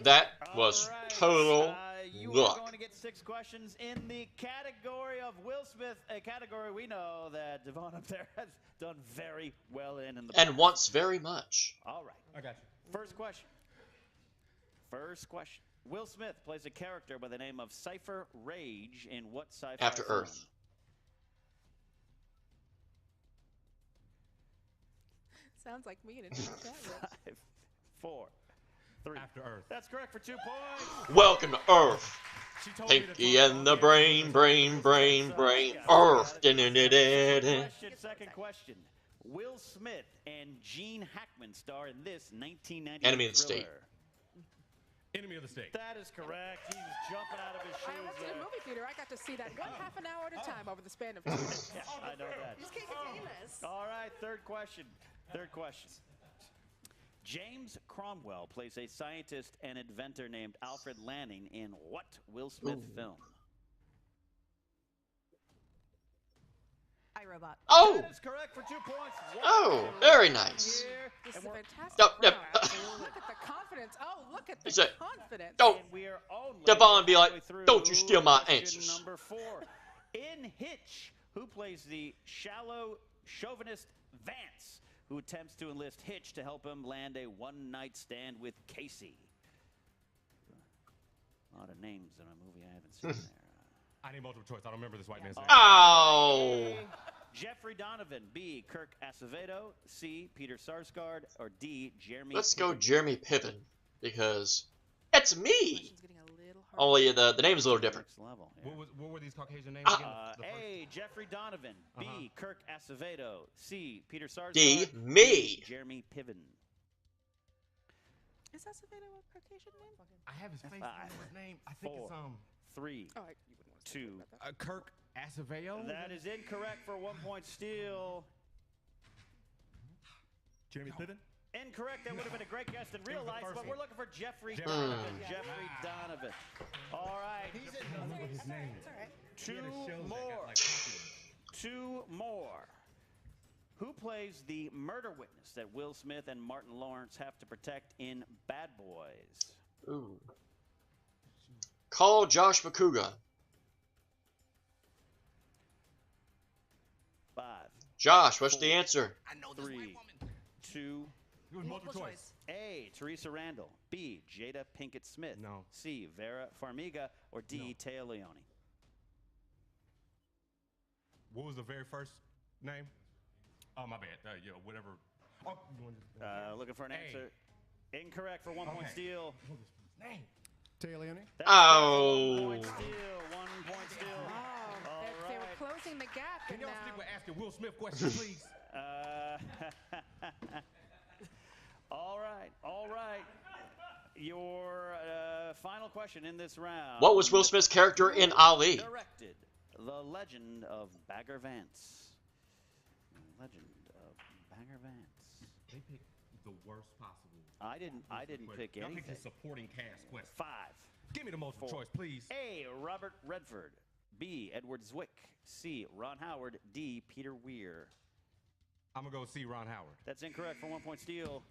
That was total You are luck. going to get 6 questions in the category of Will Smith, a category we know that Devon up there has done very well in the And wants very much. All right. I got you. First question. First question. Will Smith plays a character by the name of Cypher Rage in what sci-fi After film? Earth. Sounds like me in a chat room. 5, 4, 3. After Earth. That's correct for 2 points. Welcome to Earth. Pinky and the brain, brain, brain, brain. Earth. Second question. Will Smith and Gene Hackman star in this 1998 Enemy of the thriller. State. Enemy of the State. That is correct. He was jumping out of his I shoes went to the there. movie theater. I got to see that one half an hour at a time over the span of 2 days. Yeah, I know that. You just can't contain this. All right, third question. Third question. James Cromwell plays a scientist and inventor named Alfred Lanning in what Will Smith film? iRobot. Oh! That is correct for 2 points. Oh, very nice. This is a fantastic Yep, yep. round. Look at the confidence. Oh, look at the He said, confidence. Don't. And we are only Devon be like, halfway through don't you steal my question answers. Number 4. In Hitch, who plays the shallow chauvinist Vance, who attempts to enlist Hitch to help him land a one-night stand with Casey? A lot of names in a movie I haven't seen there. I need multiple choice. I don't remember this white man's name. Oh. Jeffrey Donovan. B. Kirk Acevedo. C. Peter Sarsgaard. Or D. Jeremy Let's go Piven. Jeremy Piven. Because it's me. Question's getting a little harder. Only the name is a little different. Next level. Yeah. What were these Caucasian names again? The first- A. Jeffrey Donovan. B. Kirk Acevedo. C. Peter Sarsgaard. D. D. Me. Jeremy Piven. Is Acevedo a Caucasian name? I have his face. I Five, know his name. I think it's 3, Oh, you wouldn't want to say 2. about that. Kirk Acevedo. That is incorrect for 1 point steal. Jeremy Piven? Incorrect. That would have been a great guess in real was the life, first but one. we're looking for Jeffrey Jeffrey Donovan. Donovan. Jeffrey Donovan. All right. His name. It's all right. Two more. 2 more. Who plays the murder witness that Will Smith and Martin Lawrence have to protect in Bad Boys? Ooh. Call Josh Makuga. 5, Josh, what's the answer? I know this 3, white woman. 2. It was multiple choice. A. Teresa Randall. B. Jada Pinkett Smith. No. C. Vera Farmiga. Or D. Taya Leone. What was the very first name? Oh, my bad. Yeah, whatever. Oh, you want to- Looking for an A. answer. Incorrect for 1 point steal. What was his name? Taylor Leone? That's Oh. 1 point steal. 1 point steal. Oh, All they were right. closing the gap. Can And y'all now, stick with asking Will Smith questions, please? All right. All right. Your final question in this round. What was Will Smith's character in Ali? Directed The Legend of Bagger Vance. Legend of Bagger Vance. They picked the worst possible. I didn't pick Y'all anything. picked the supporting cast question. 5. Give me the multiple 4. choice, please. A. Robert Redford. B. Edward Zwick. C. Ron Howard. D. Peter Weir. I'm going to go see Ron Howard. That's incorrect for 1 point steal.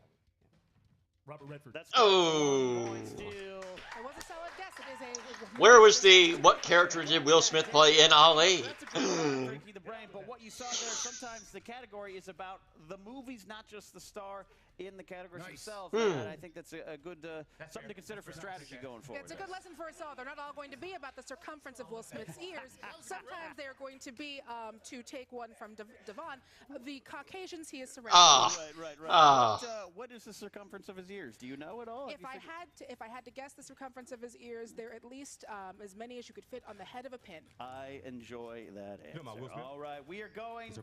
Robert Redford. That's Oh. It was a solid guess. It is a. Where was the... What character did Will Smith play in Ali? That's a good one, Freaky the Brain. But what you saw there, sometimes the category is about the movies, not just the star in the categories themselves. And I think that's a good something to consider for strategy going forward. It's a good lesson for us all. They're not all going to be about the circumference of Will Smith's ears. Sometimes they are going to be, to take one from Devon, the Caucasians he is surrounded with. Right. What is the circumference of his ears? Do you know at all? If I had to guess the circumference of his ears, they're at least as many as you could fit on the head of a pin. I enjoy that answer. All right, we are going to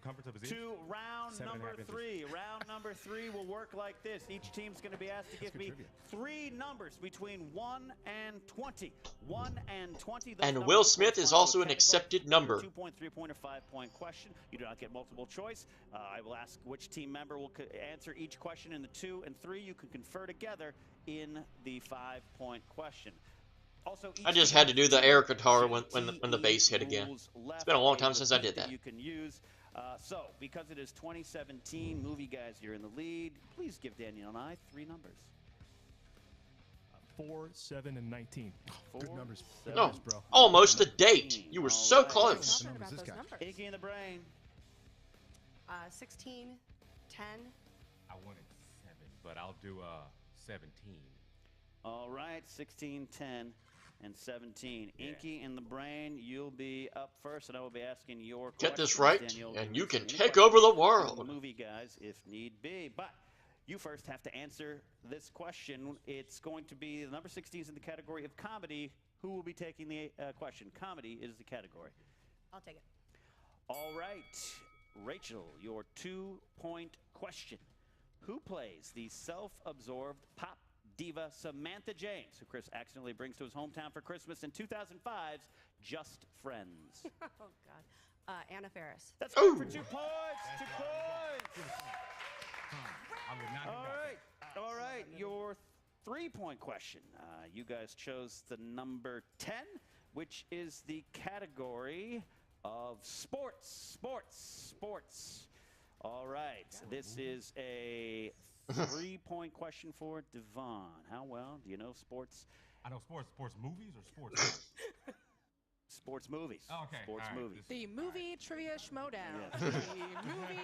round number 3. Round number 3 will work like this. Each team's going to be asked to give me 3 numbers between 1 and 20. 1 and 20. And Will Smith is also an accepted number. 2-point, 3-point, or 5-point question. You do not get multiple choice. I will ask which team member will answer each question in the 2 and 3. You can confer together in the 5-point question. Also, I just had to do the air guitar when the bass hit again. It's been a long time since I did that. You can use. So, because it is 2017, movie guys, you're in the lead. Please give Danielle and I 3 numbers. 4, 7, and 19. Good numbers. No, numbers, bro. Almost a date. You were so close. Inky in the brain. 16, 10. I wanted 7, but I'll do 17. All right, 16, 10, and 17. Yeah. Inky in the brain, you'll be up first, and I will be asking your questions. Get this right, and you can take over the world. The movie guys, if need be. But you first have to answer this question. It's going to be the number 16 is in the category of comedy. Who will be taking the question? Comedy is the category. I'll take it. All right, Rachel, your 2-point question. Who plays the self-absorbed pop diva Samantha James, who Chris accidentally brings to his hometown for Christmas in 2005's Just Friends? Oh, God. Anna Faris. That's good for 2 points. 2 points. All right. Your 3-point question. You guys chose the number 10, which is the category of sports. All right. This is a 3-point question for Devon. How well do you know sports? I know sports. Sports movies or sports? Sports movies. Oh, okay. Sports movies. The movie trivia Schmoedown. Yes. The movie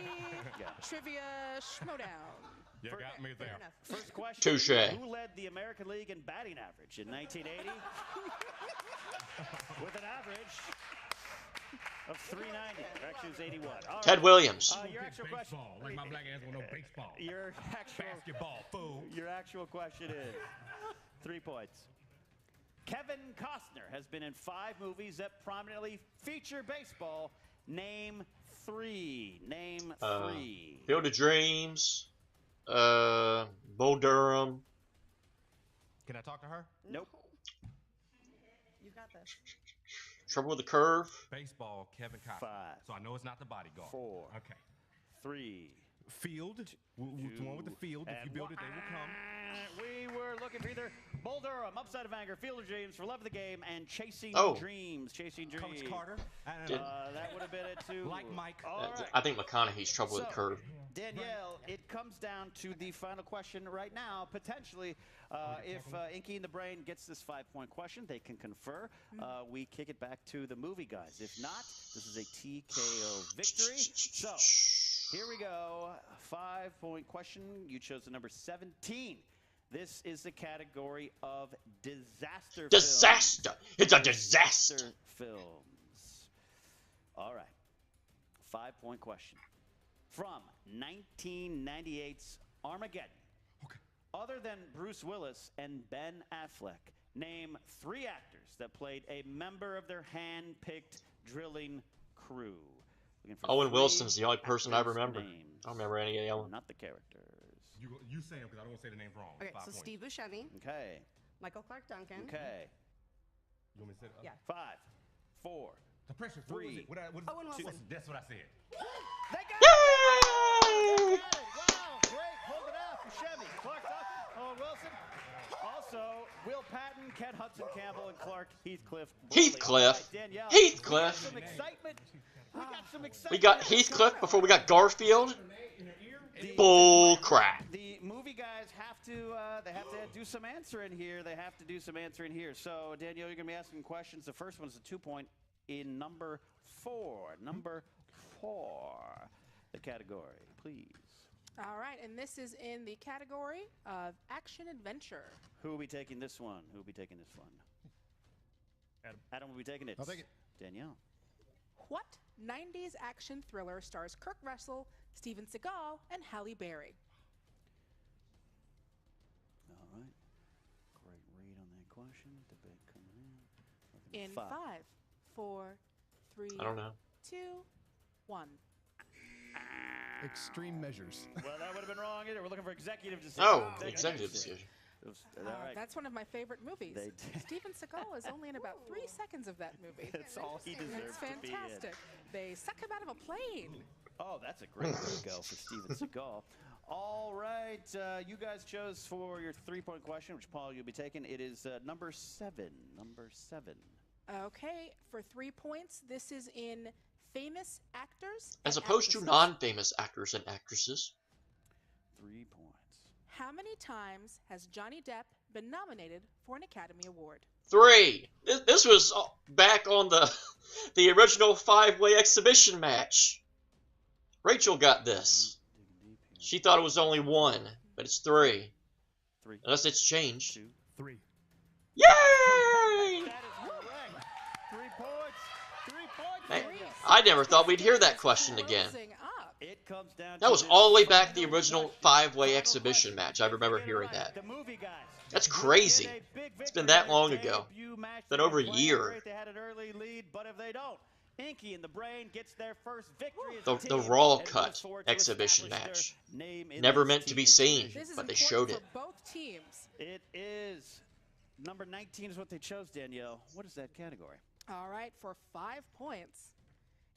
trivia Schmoedown. You got me there. First question. Touche. Who led the American League in batting average in 1980? With an average of 390. Actually, it was 81. Ted Williams. Your actual question. Like my black ass with no baseball. Your actual basketball, fool. Your actual question is 3 points. Kevin Costner has been in 5 movies that prominently feature baseball. Name 3. Name 3. Field of Dreams. Bull Durham. Can I talk to her? Nope. You got this. Trouble with the Curve. Baseball, Kevin Costner. 5. So I know it's not the bodyguard. 4. Okay. 3. Field. The one with the field. If you build it, they will come. We were looking for either Bull Durham, Upside of Anger, Field of Dreams, For Love of the Game, and Chasing Dreams. Chasing Dreams. Coach Carter. That would have been it too. Like Mike. I think McConaughey's Trouble with the Curve. Danielle, it comes down to the final question right now. Potentially, if Inky in the Brain gets this 5-point question, they can confer. We kick it back to the movie guys. If not, this is a TKO victory. So, here we go. 5-point question. You chose the number 17. This is the category of disaster Disaster! films. It's a disaster! Films. All right. 5-point question. From 1998's Armageddon. Okay. Other than Bruce Willis and Ben Affleck, name 3 actors that played a member of their hand-picked drilling crew. Owen Wilson's the only person I remember. I don't remember any of them. Not the characters. You say them because I don't want to say the names wrong. Okay, so Steve Buscemi. Okay. Michael Clark Duncan. Okay. You want me to say it? Yeah. 5, 4, The pressure. 3. Owen Wilson. That's what I said. They got it! Wow, great. Hold it out. Buscemi, Clark Duncan, Owen Wilson. Also, Will Patton, Ken Hudson Campbell, and Clark Heathcliff. Heathcliff. Right, Danielle. Heathcliff. Some excitement. We got some excitement. We got Heathcliff before we got Garfield. Bull crap. The movie guys have to do some answering here. They have to do some answering here. So, Danielle, you're going to be asking questions. The first one is a 2-point in number 4. Number 4, the category, please. All right, and this is in the category of action-adventure. Who will be taking this one? Who will be taking this one? Adam. Adam will be taking it. I'll take it. Danielle. What 90s action thriller stars Kurt Russell, Steven Seagal, and Halle Berry? All right. Great read on that question. Debate coming in. In 5, 4, 3, I don't know. 2, 1. Extreme measures. Well, that would have been wrong either. We're looking for executive decision. Oh, executive decision. All right. That's one of my favorite movies. Steven Seagal is only in about 3 seconds of that movie. That's all he deserves It's to be in. fantastic. They suck him out of a plane. Oh, that's a great way to go for Steven Seagal. All right, you guys chose for your 3-point question, which Paul you'll be taking. It is number 7. Number 7. Okay, for 3 points, this is in famous actors. As and opposed to actresses. non-famous actors and actresses. 3 points. How many times has Johnny Depp been nominated for an Academy Award? 3. This was back on the original 5-way exhibition match. Rachel got this. She thought it was only 1, but it's 3. 3. Unless it's changed. 2. 3. Yay! That is correct. 3 points. 3 points. Man, I never thought we'd hear that question again. It comes down That to was this all the way back to the final original 5-way exhibition match. I remember hearing that. The movie guys. That's crazy. It's been that long ago. It's been over a year. They had an early lead, but if they don't, Inky and the Brain gets their first victory as a The team Raw and cut moves forward to exhibition establish match. their name in Never this meant to be TV seen, division. This is but they important showed it. for both teams. It is number 19 is what they chose, Danielle. What is that category? All right, for 5 points,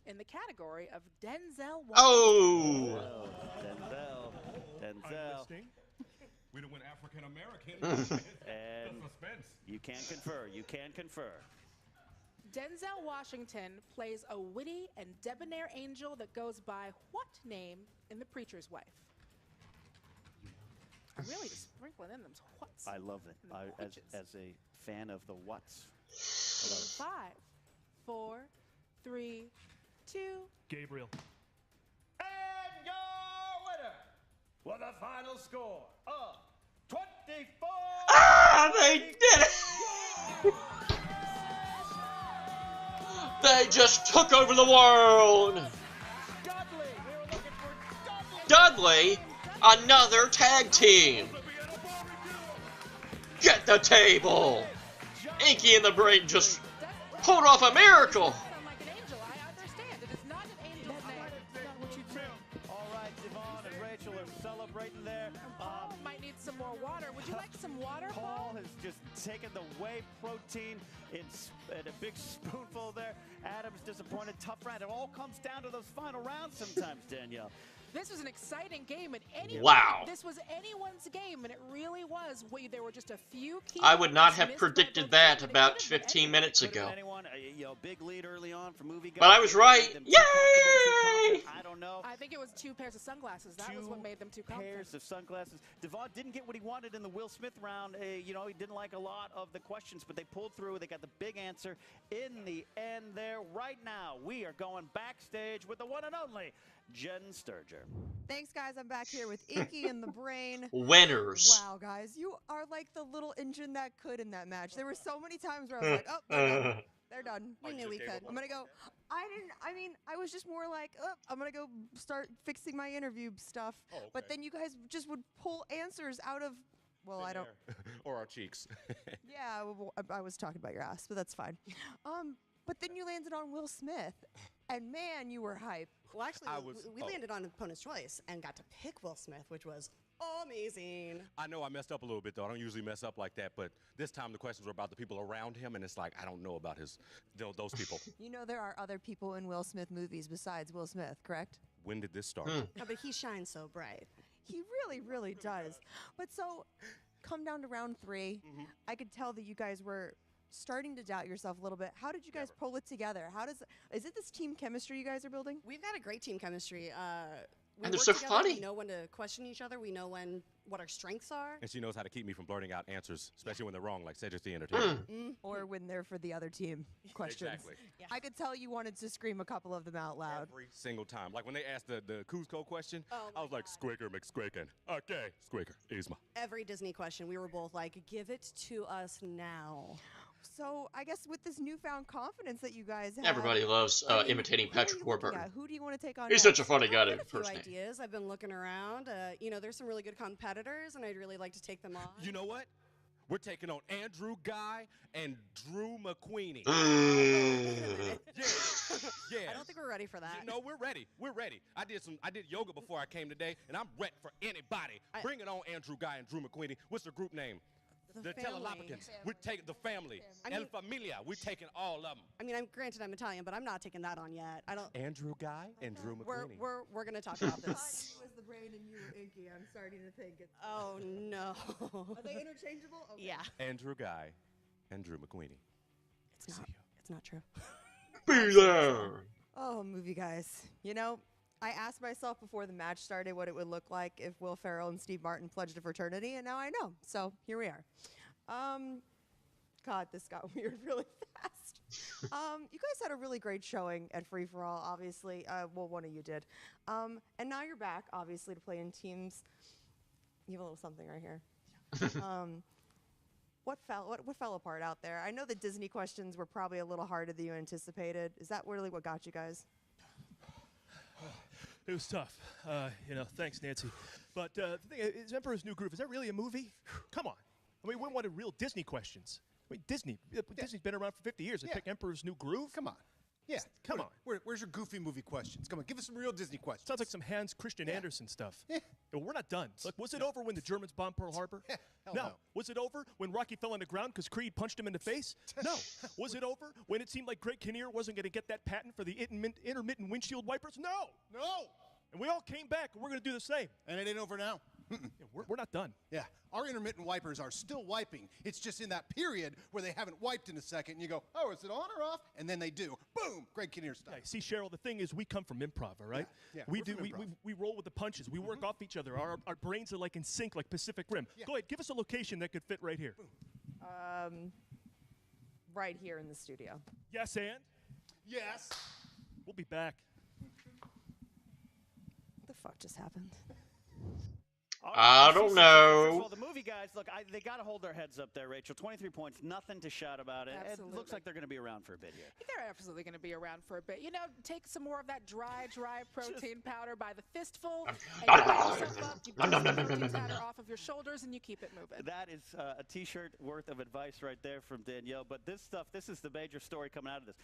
in the category of Denzel Washington. Oh! Denzel. We don't win African American. And suspense. you can confer. You can confer. Denzel Washington plays a witty and debonair angel that goes by what name in The Preacher's Wife? I'm really just sprinkling in them whats. I love it. As a fan of the whats. 5, 4, 3, 2. Gabriel. And your winner with a final score of 24. Ah, they did it! They just took over the world! Dudley, another tag team! Get the table! Inky and the Brain just pulled off a miracle! All right, Devon and Rachel are celebrating there. Paul might need some more water. Would you like some water, Paul? Paul has just taken the whey protein in a big spoonful there. Adam's disappointed. Tough round. It all comes down to those final rounds sometimes, Danielle. This was an exciting game, and this was anyone's game, and it really was. There were just a few key I would not moments have missed predicted by both that teams, about 15 minutes ago. Anyone, big lead early on for movie guys. But I was right! Yay! I don't know. I think it was 2 pairs of sunglasses. That was what made them too confident. Pairs of sunglasses. Devon didn't get what he wanted in the Will Smith round. He didn't like a lot of the questions, but they pulled through. They got the big answer in the end there. Right now, we are going backstage with the one and only Jen Sturger. Thanks, guys. I'm back here with Inky and the Brain. Winners. Wow, guys. You are like the little engine that could in that match. There were so many times where I was like, oh, they're done. They're done. We knew we could. I'm going to go. I was just more like, oh, I'm going to go start fixing my interview stuff. Oh, okay. But then you guys just would pull answers out of, well, I don't. Or our cheeks. Yeah, I was talking about your ass, but that's fine. But then you landed on Will Smith, and man, you were hype. Well, actually, we landed on Opponent's Choice and got to pick Will Smith, which was amazing. I know I messed up a little bit, though. I don't usually mess up like that, but this time the questions were about the people around him, and it's like, I don't know about those people. You know there are other people in Will Smith movies besides Will Smith, correct? When did this start? Oh, but he shines so bright. He really, really does. But so, come down to round 3. I could tell that you guys were starting to doubt yourself a little bit. How did you guys pull it together? Is it this team chemistry you guys are building? We've got a great team chemistry. we And they're work so together. funny. We know when to question each other. We know what our strengths are. And she knows how to keep me from blurting out answers, especially when they're wrong, like Cedric the Entertainer. Or when they're for the other team questions. Exactly. I could tell you wanted to scream a couple of them out loud. Every single time. Like when they asked the Cusco question, I was like, Squeaker McSqueakin. Okay, Squeaker, Isma. Every Disney question, we were both like, give it to us now. So I guess with this newfound confidence that you guys have, Everybody loves imitating Patrick Warburton. Who do you want to take on? He's next? such a funny guy to I have a few impersonate. ideas. I've been looking around. You know, there's some really good competitors, and I'd really like to take them on. You know what? We're taking on Andrew Guy and Drew McQueenie. Yeah. I don't think we're ready for that. No, we're ready. We're ready. I did yoga before I came today, and I'm ready for anybody. Bring it on, Andrew Guy and Drew McQueenie. What's the group name? The Telelopicans. We're taking the family. El Familia. We're taking all of them. I mean, granted I'm Italian, but I'm not taking that on yet. I don't. Andrew Guy and Drew McQueenie. We're gonna talk about this. You as the brain and you were Inky. I'm starting to think it's. Oh no. Are they interchangeable? Okay. Yeah. Andrew Guy and Drew McQueenie. It's not. It's not true. Be there. Oh, movie guys. You know, I asked myself before the match started what it would look like if Will Ferrell and Steve Martin pledged a fraternity, and now I know. So here we are. God, this got weird really fast. You guys had a really great showing at Free For All, obviously. Well, one of you did. And now you're back, obviously, to play in teams. You have a little something right here. What fell apart out there? I know the Disney questions were probably a little harder than you anticipated. Is that really what got you guys? It was tough. Thanks, Nancy. But the thing is, Emperor's New Groove, is that really a movie? Come on. I mean, we wanted real Disney questions. I mean, Disney's been around for 50 years. They pick Emperor's New Groove? Come on. Yeah. Come on. Where's your goofy movie questions? Come on, give us some real Disney questions. Sounds like some Hans Christian Andersen stuff. Yeah. Well, we're not done. Look, was it over when the Germans bombed Pearl Harbor? No. Was it over when Rocky fell on the ground because Creed punched him in the face? No. Was it over when it seemed like Greg Kinnear wasn't going to get that patent for the intermittent windshield wipers? No. No. And we all came back, and we're going to do the same. And it ain't over now. Yeah, we're not done. Yeah, our intermittent wipers are still wiping. It's just in that period where they haven't wiped in a second, and you go, oh, is it on or off? And then they do. Boom! Greg Kinnear style. Yeah, see, Cheryl, the thing is we come from improv, all right? Yeah, we we're from improv. we roll with the punches. We work off each other. Our brains are like in sync, like Pacific Rim. Yeah. Go ahead, give us a location that could fit right here. Right here in the studio. Yes, and? Yes. We'll be back. What the fuck just happened? I don't know. Well, the movie guys, look, they got to hold their heads up there, Rachel. 23 points, nothing to shout about it. Absolutely. It looks like they're going to be around for a bit here. They're absolutely going to be around for a bit. You know, take some more of that dry protein powder by the fistful, and you get yourself up, you pull the protein powder off of your shoulders, and you keep it moving. That is a T-shirt worth of advice right there from Danielle. But this is the major story coming out of this.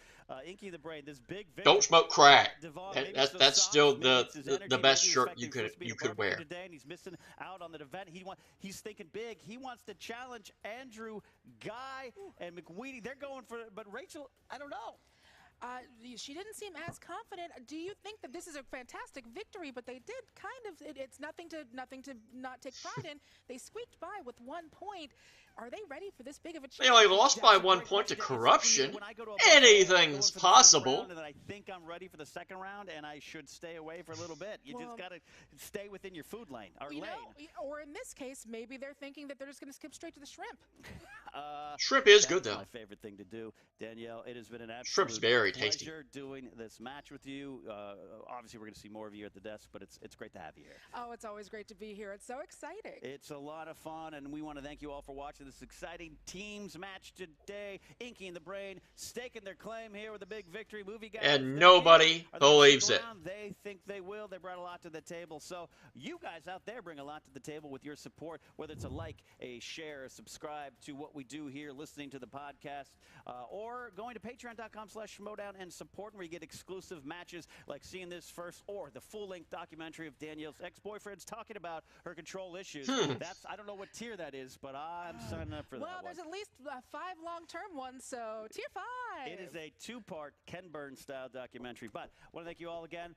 Inky the Brain, this big victory. Don't smoke crack. Devon, That's still the best shirt you could wear. Today, and he's missing out on the event. He's thinking big. He wants to challenge Andrew Guy and McWeedy. They're going for it. But Rachel, I don't know. She didn't seem as confident. Do you think that this is a fantastic victory? But they did kind of. It's nothing to not take pride in. They squeaked by with 1 point. Are they ready for this big of a challenge? They only lost by 1 point to corruption. Anything's possible. And I think I'm ready for the second round, and I should stay away for a little bit. You just got to stay within your food lane or lane. Or in this case, maybe they're thinking that they're just going to skip straight to the shrimp. Shrimp is good, though. My favorite thing to do, Danielle. It has been an absolute Shrimp's very pleasure tasty. doing this match with you. Obviously, we're going to see more of you at the desk, but it's great to have you here. Oh, it's always great to be here. It's so exciting. It's a lot of fun, and we want to thank you all for watching this exciting teams match today. Inky and the Brain staking their claim here with a big victory. Movie guys, And nobody believes it. They think they will. They brought a lot to the table. So you guys out there bring a lot to the table with your support, whether it's a like, a share, a subscribe to what we do here, listening to the podcast, or going to patreon.com/Schmoedown and supporting where you get exclusive matches like seeing this first or the full-length documentary of Danielle's ex-boyfriends talking about her control issues. I don't know what tier that is, but I'm signing up for that. Well, there's at least 5 long-term ones, so tier 5. It is a two-part Ken Burns style documentary. But I want to thank you all again.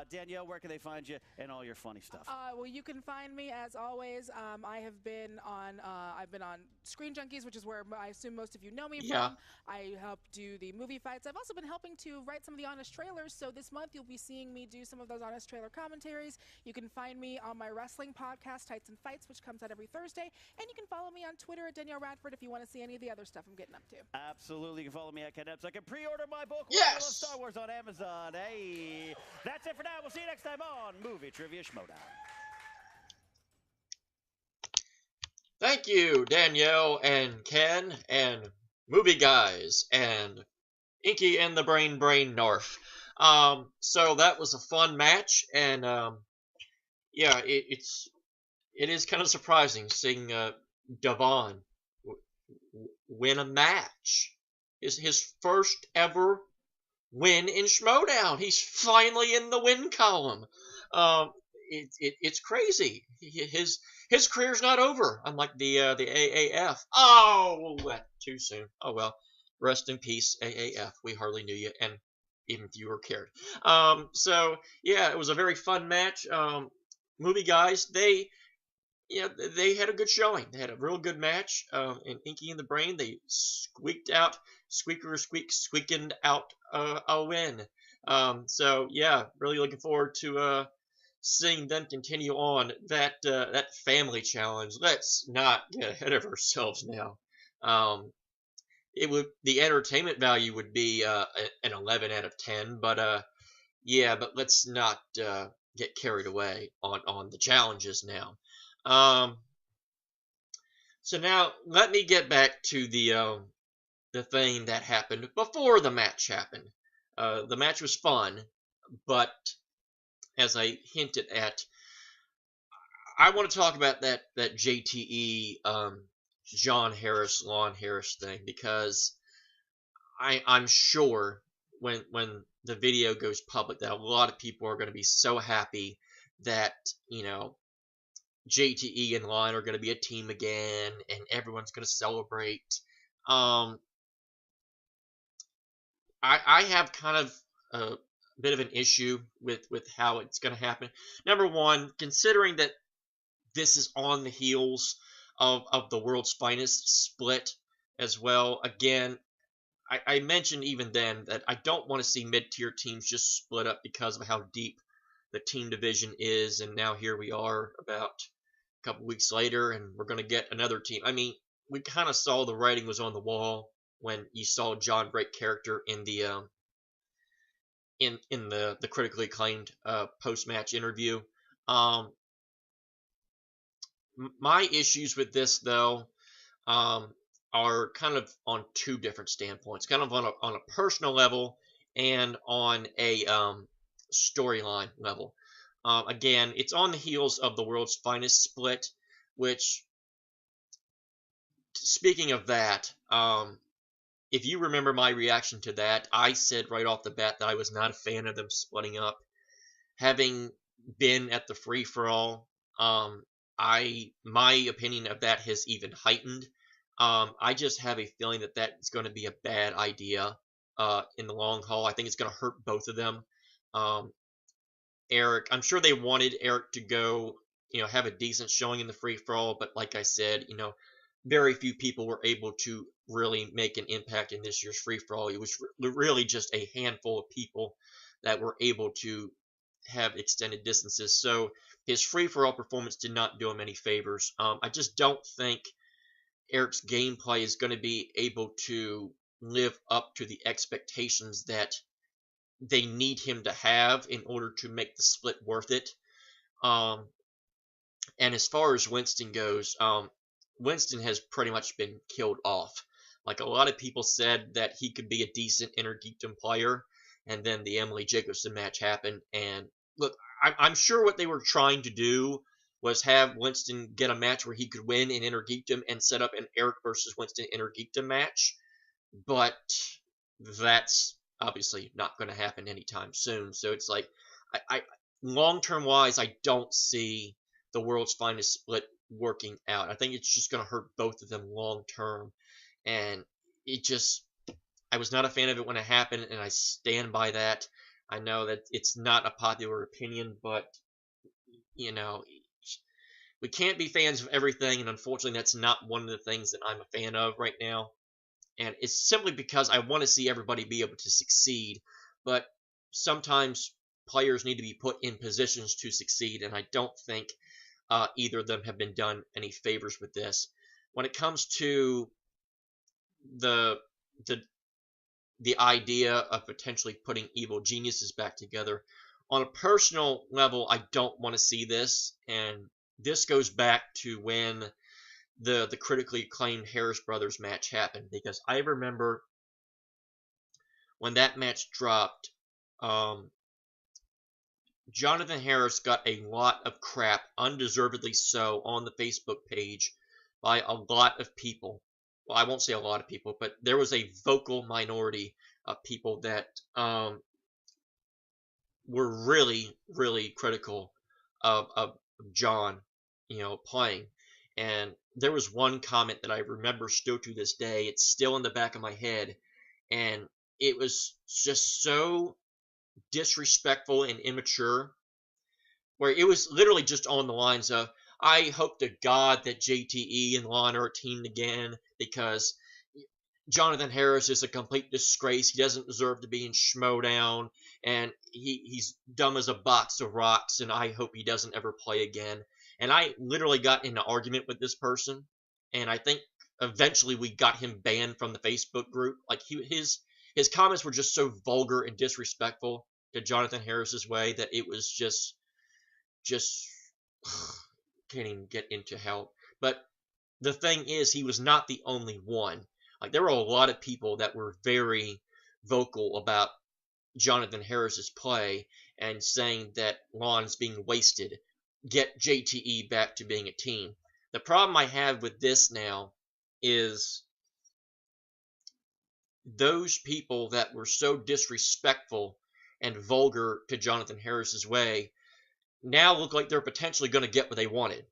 Danielle, where can they find you and all your funny stuff? Well, you can find me as always. I've been on Screen Junkies, which is where I assume most of you know me from. I help do the movie fights. I've also been helping to write some of the honest trailers. So this month you'll be seeing me do some of those honest trailer commentaries. You can find me on my wrestling podcast, Tights and Fights, which comes out every Thursday. And you can follow me on Twitter at Danielle Radford if you want to see any of the other stuff I'm getting up to. Absolutely. You can follow me at Ken Epps. I can pre-order my book, Yes! Star Wars, on Amazon. Hey, that's it for now. We'll see you next time on Movie Trivia Schmoedown. Thank you, Danielle and Ken and Movie Guys and Inky and the Brain Narf. So that was a fun match, and yeah, it is kind of surprising seeing Devon win a match. His first ever win in Schmoedown. He's finally in the win column. It's crazy. His career's not over. Unlike the AAF. Oh, too soon. Oh well. Rest in peace, AAF. We hardly knew you, and even fewer cared. So yeah, it was a very fun match. Movie Guys, they had a good showing. They had a real good match. And Inky and the Brain, they squeaked out a win. So yeah, really looking forward to seeing them continue on that family challenge. Let's not get ahead of ourselves now. The entertainment value would be an 11 out of 10, but yeah, but let's not get carried away on the challenges now. So now let me get back to the thing that happened before the match happened. The match was fun, but as I hinted at, I want to talk about that JTE John Harris, Lon Harris thing, because I'm sure when the video goes public that a lot of people are going to be so happy that, JTE and Lon are going to be a team again, and everyone's going to celebrate. I have kind of a bit of an issue with how it's going to happen. Number one, considering that this is on the heels of the World's Finest split as well. Again, I mentioned even then that I don't want to see mid-tier teams just split up because of how deep the team division is, and now here we are about a couple weeks later, and we're going to get another team. I mean, we kind of saw the writing was on the wall when you saw John break character in the the critically acclaimed post-match interview. My issues with this, though, are kind of on two different standpoints, kind of on a personal level and on a storyline level. Again, it's on the heels of the World's Finest split, which, speaking of that, if you remember my reaction to that, I said right off the bat that I was not a fan of them splitting up. Having been at the free-for-all, my opinion of that has even heightened. I just have a feeling that that's going to be a bad idea in the long haul. I think it's going to hurt both of them. Eric, I'm sure they wanted Eric to go, have a decent showing in the free-for-all, but like I said, very few people were able to really make an impact in this year's free-for-all. It was really just a handful of people that were able to have extended distances. So his free-for-all performance did not do him any favors. I just don't think Eric's gameplay is going to be able to live up to the expectations that they need him to have in order to make the split worth it. And as far as Winston goes, Winston has pretty much been killed off. Like, a lot of people said that he could be a decent Inter-Geekdom player, and then the Emily Jacobson match happened. And look, I'm sure what they were trying to do was have Winston get a match where he could win in Inter-Geekdom and set up an Eric versus Winston Inter-Geekdom match. But that's obviously not going to happen anytime soon. So it's like, I long-term wise, I don't see the World's Finest split working out. I think it's just going to hurt both of them long-term. And it just, I was not a fan of it when it happened, and I stand by that. I know that it's not a popular opinion, but, you know, we can't be fans of everything, and unfortunately that's not one of the things that I'm a fan of right now. And it's simply because I want to see everybody be able to succeed, but sometimes players need to be put in positions to succeed, and I don't think either of them have been done any favors with this. When it comes to the idea of potentially putting evil geniuses back together, on a personal level, I don't want to see this, and this goes back to when the critically acclaimed Harris Brothers match happened, because I remember when that match dropped, Jonathan Harris got a lot of crap, undeservedly so, on the Facebook page by a lot of people. Well, I won't say a lot of people, but there was a vocal minority of people that were really, really critical of John, playing. And there was one comment that I remember still to this day. It's still in the back of my head, and it was just so disrespectful and immature, where it was literally just on the lines of, I hope to God that JTE and Lon are a team again, because Jonathan Harris is a complete disgrace. He doesn't deserve to be in Schmoedown, and he's dumb as a box of rocks, and I hope he doesn't ever play again. And I literally got in an argument with this person, and I think eventually we got him banned from the Facebook group. Like, his comments were just so vulgar and disrespectful to Jonathan Harris's way that it was just can't even get into hell. But the thing is, he was not the only one. Like, there were a lot of people that were very vocal about Jonathan Harris's play and saying that Lon's being wasted. Get JTE back to being a team. The problem I have with this now is those people that were so disrespectful and vulgar to Jonathan Harris's way now look like they're potentially going to get what they wanted.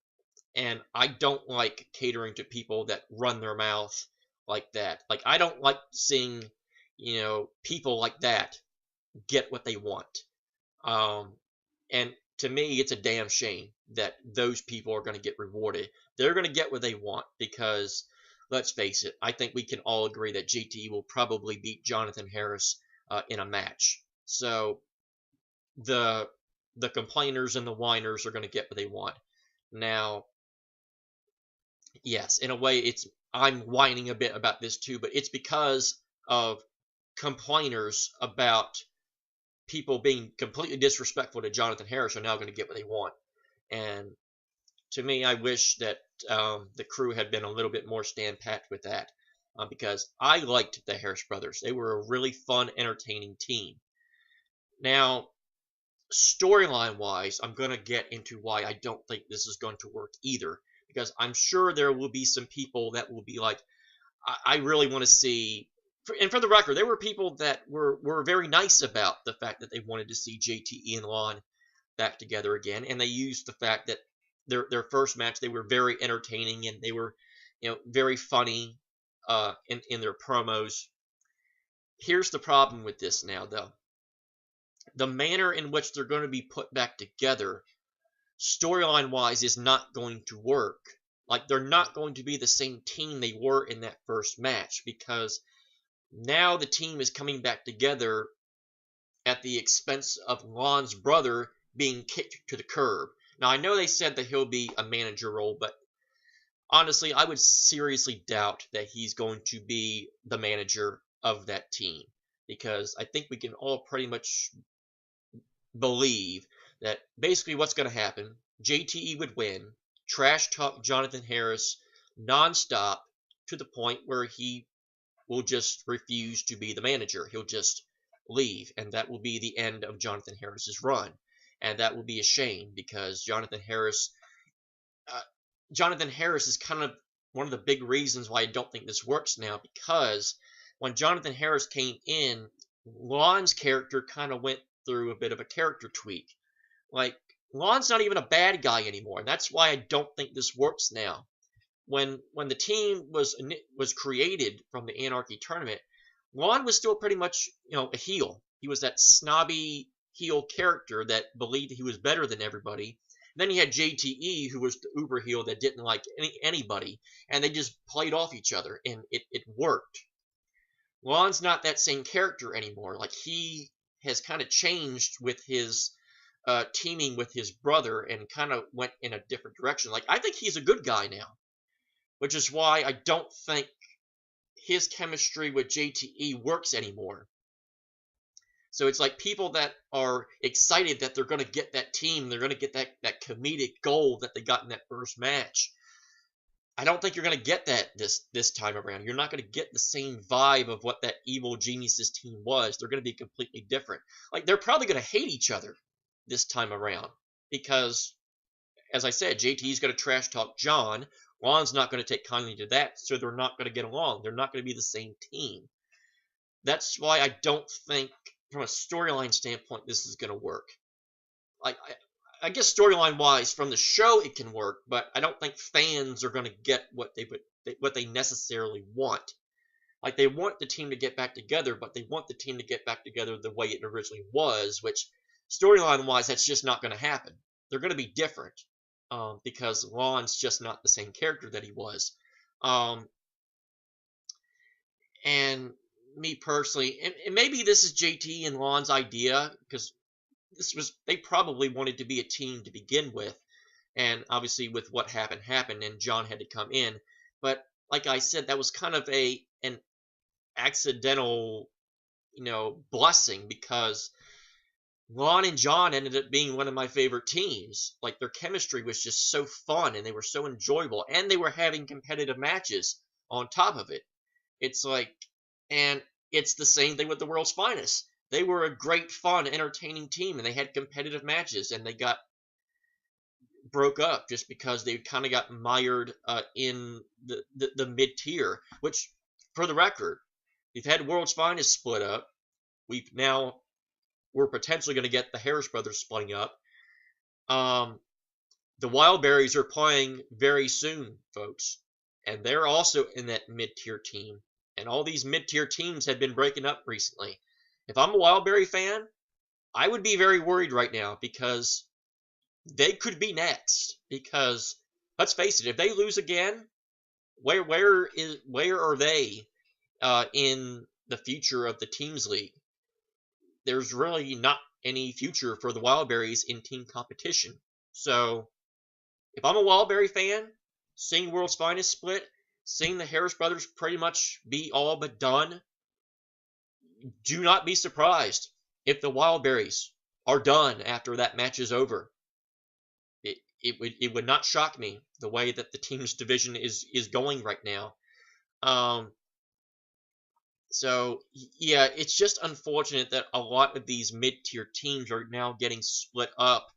And I don't like catering to people that run their mouth like that. Like, I don't like seeing, people like that get what they want. And to me, it's a damn shame that those people are going to get rewarded. They're going to get what they want because, let's face it, I think we can all agree that JT will probably beat Jonathan Harris in a match. So the complainers and the whiners are going to get what they want. Now, yes, in a way, I'm whining a bit about this too, but it's because of complainers about people being completely disrespectful to Jonathan Harris are now going to get what they want. And to me, I wish that the crew had been a little bit more stand-pat with that, because I liked the Harris brothers. They were a really fun, entertaining team. Now, storyline-wise, I'm going to get into why I don't think this is going to work either, because I'm sure there will be some people that will be like, I really want to see. And for the record, there were people that were very nice about the fact that they wanted to see JTE and Lon back together again, and they used the fact that their first match, they were very entertaining and they were very funny in their promos. Here's the problem with this now, though. The manner in which they're going to be put back together, storyline wise, is not going to work. Like, they're not going to be the same team they were in that first match, because now the team is coming back together at the expense of Lon's brother being kicked to the curb. Now, I know they said that he'll be a manager role, but honestly, I would seriously doubt that he's going to be the manager of that team, because I think we can all pretty much believe that basically what's going to happen, JTE would win, trash talk Jonathan Harris nonstop to the point where he will just refuse to be the manager. He'll just leave, and that will be the end of Jonathan Harris's run. And that will be a shame, because Jonathan Harris is kind of one of the big reasons why I don't think this works now, because when Jonathan Harris came in, Lon's character kind of went through a bit of a character tweak. Like, Lon's not even a bad guy anymore, and that's why I don't think this works now. When the team was created from the Anarchy tournament, Lon was still pretty much, a heel. He was that snobby heel character that believed he was better than everybody. And then you had JTE, who was the uber heel that didn't like anybody, and they just played off each other, and it worked. Lon's not that same character anymore. Like, he has kind of changed with his teaming with his brother and kind of went in a different direction. Like, I think he's a good guy now, which is why I don't think his chemistry with JTE works anymore. So it's like people that are excited that they're going to get that team, they're going to get that comedic gold that they got in that first match. I don't think you're going to get that this time around. You're not going to get the same vibe of what that Evil Geniuses team was. They're going to be completely different. Like, they're probably going to hate each other this time around because, as I said, JT's going to trash talk John. Lon's not going to take kindly to that, so they're not going to get along. They're not going to be the same team. That's why I don't think, from a storyline standpoint, this is going to work. Like, I guess storyline-wise, from the show, it can work, but I don't think fans are going to get what they necessarily want. Like, they want the team to get back together, but they want the team to get back together the way it originally was, which, storyline-wise, that's just not going to happen. They're going to be different, because Lon's just not the same character that he was. And me personally, and maybe this is JT and Lon's idea, because they probably wanted to be a team to begin with, and obviously with what happened, and John had to come in. But like I said, that was kind of an accidental, blessing, because Lon and John ended up being one of my favorite teams. Like, their chemistry was just so fun, and they were so enjoyable, and they were having competitive matches on top of it. It's like, and it's the same thing with the World's Finest. They were a great, fun, entertaining team, and they had competitive matches, and they got broke up just because they kind of got mired in the mid-tier, which, for the record, we've had World's Finest split up. We're potentially going to get the Harris brothers splitting up. The Wildberries are playing very soon, folks, and they're also in that mid-tier team, and all these mid-tier teams have been breaking up recently. If I'm a Wildberry fan, I would be very worried right now, because they could be next. Because, let's face it, if they lose again, where are they in the future of the Teams League? There's really not any future for the Wildberries in team competition. So, if I'm a Wildberry fan, seeing World's Finest split, seeing the Harris brothers pretty much be all but done, do not be surprised if the Wildberries are done after that match is over. It would not shock me the way that the team's division is going right now. So, yeah, it's just unfortunate that a lot of these mid-tier teams are now getting split up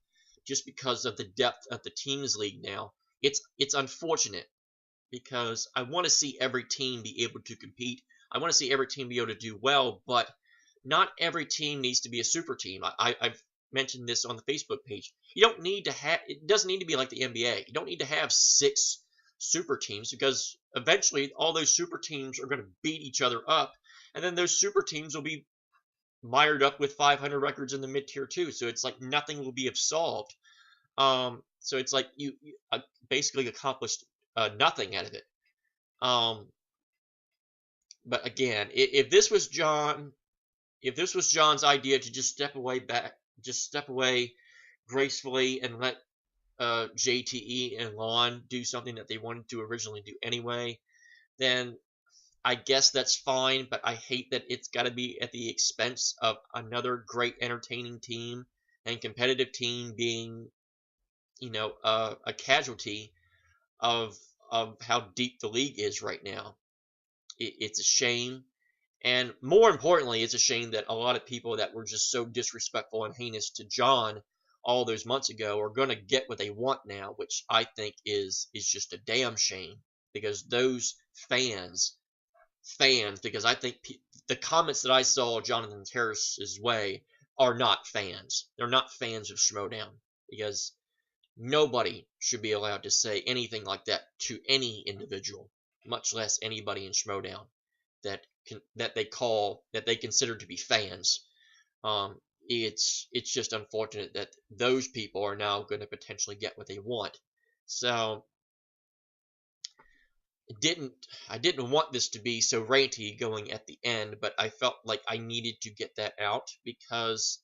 just because of the depth of the Teams League now. It's unfortunate, because I want to see every team be able to compete. I want to see every team be able to do well, but not every team needs to be a super team. I've mentioned this on the Facebook page. You don't need to have, it doesn't need to be like the NBA. You don't need to have 6 super teams, because eventually all those super teams are going to beat each other up, and then those super teams will be mired up with 500 records in the mid-tier too. So it's like nothing will be solved. So it's like you basically accomplished nothing out of it. But again, if this was John's idea to just step away gracefully and let JTE and Lon do something that they wanted to originally do anyway, then I guess that's fine. But I hate that it's got to be at the expense of another great entertaining team and competitive team being, a casualty of how deep the league is right now. It's a shame. And more importantly, it's a shame that a lot of people that were just so disrespectful and heinous to John all those months ago are going to get what they want now, which I think is just a damn shame, because those fans, because I think the comments that I saw Jonathan Harris's way are not fans. They're not fans of Schmoedown, because nobody should be allowed to say anything like that to any individual, much less anybody in Schmoedown that they consider to be fans. It's just unfortunate that those people are now going to potentially get what they want. So I didn't want this to be so ranty going at the end, but I felt like I needed to get that out because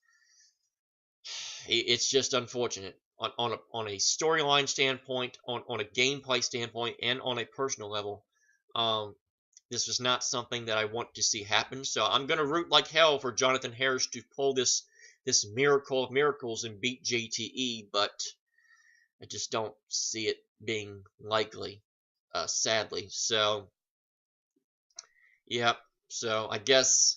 it's just unfortunate on a storyline standpoint, on a gameplay standpoint, and on a personal level. This was not something that I want to see happen. So I'm gonna root like hell for Jonathan Harris to pull this miracle of miracles and beat JTE, but I just don't see it being likely, sadly. So yeah, so I guess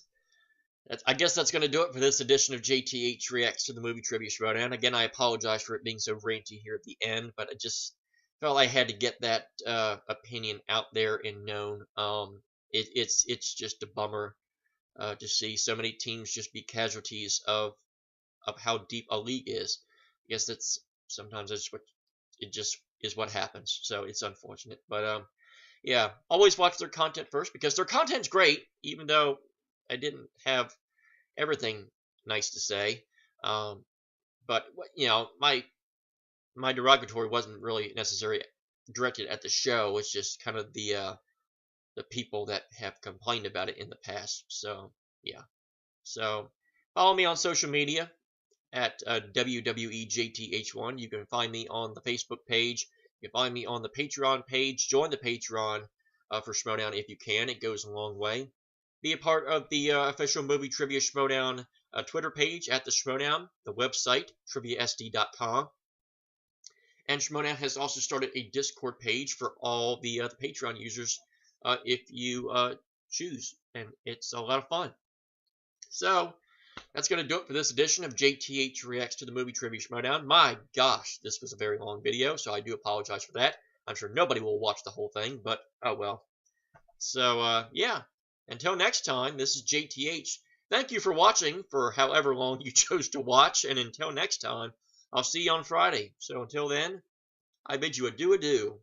that's going to do it for this edition of JTH Reacts to the Movie Trivia Schmoedown. Again, I apologize for it being so ranty here at the end, but I just felt I had to get that opinion out there and known. It's just a bummer to see so many teams just be casualties of how deep a league is. I guess that's sometimes it just is what happens. So it's unfortunate, but yeah, always watch their content first because their content's great, even though I didn't have everything nice to say. But you know, my derogatory wasn't really necessarily directed at the show. It's just kind of the people that have complained about it in the past. So yeah. So follow me on social media at WWEJTH1. You can find me on the Facebook page. You can find me on the Patreon page. Join the Patreon for Schmoedown if you can. It goes a long way. Be a part of the official Movie Trivia Schmoedown Twitter page at the Schmoedown, the website, triviasd.com. And Schmoedown has also started a Discord page for all the Patreon users if you choose. And it's a lot of fun. So, that's going to do it for this edition of JTH Reacts to the Movie Trivia Schmoedown. My gosh, this was a very long video, so I do apologize for that. I'm sure nobody will watch the whole thing, but oh well. So, yeah. Until next time, this is JTH. Thank you for watching for however long you chose to watch, and until next time, I'll see you on Friday. So until then, I bid you adieu.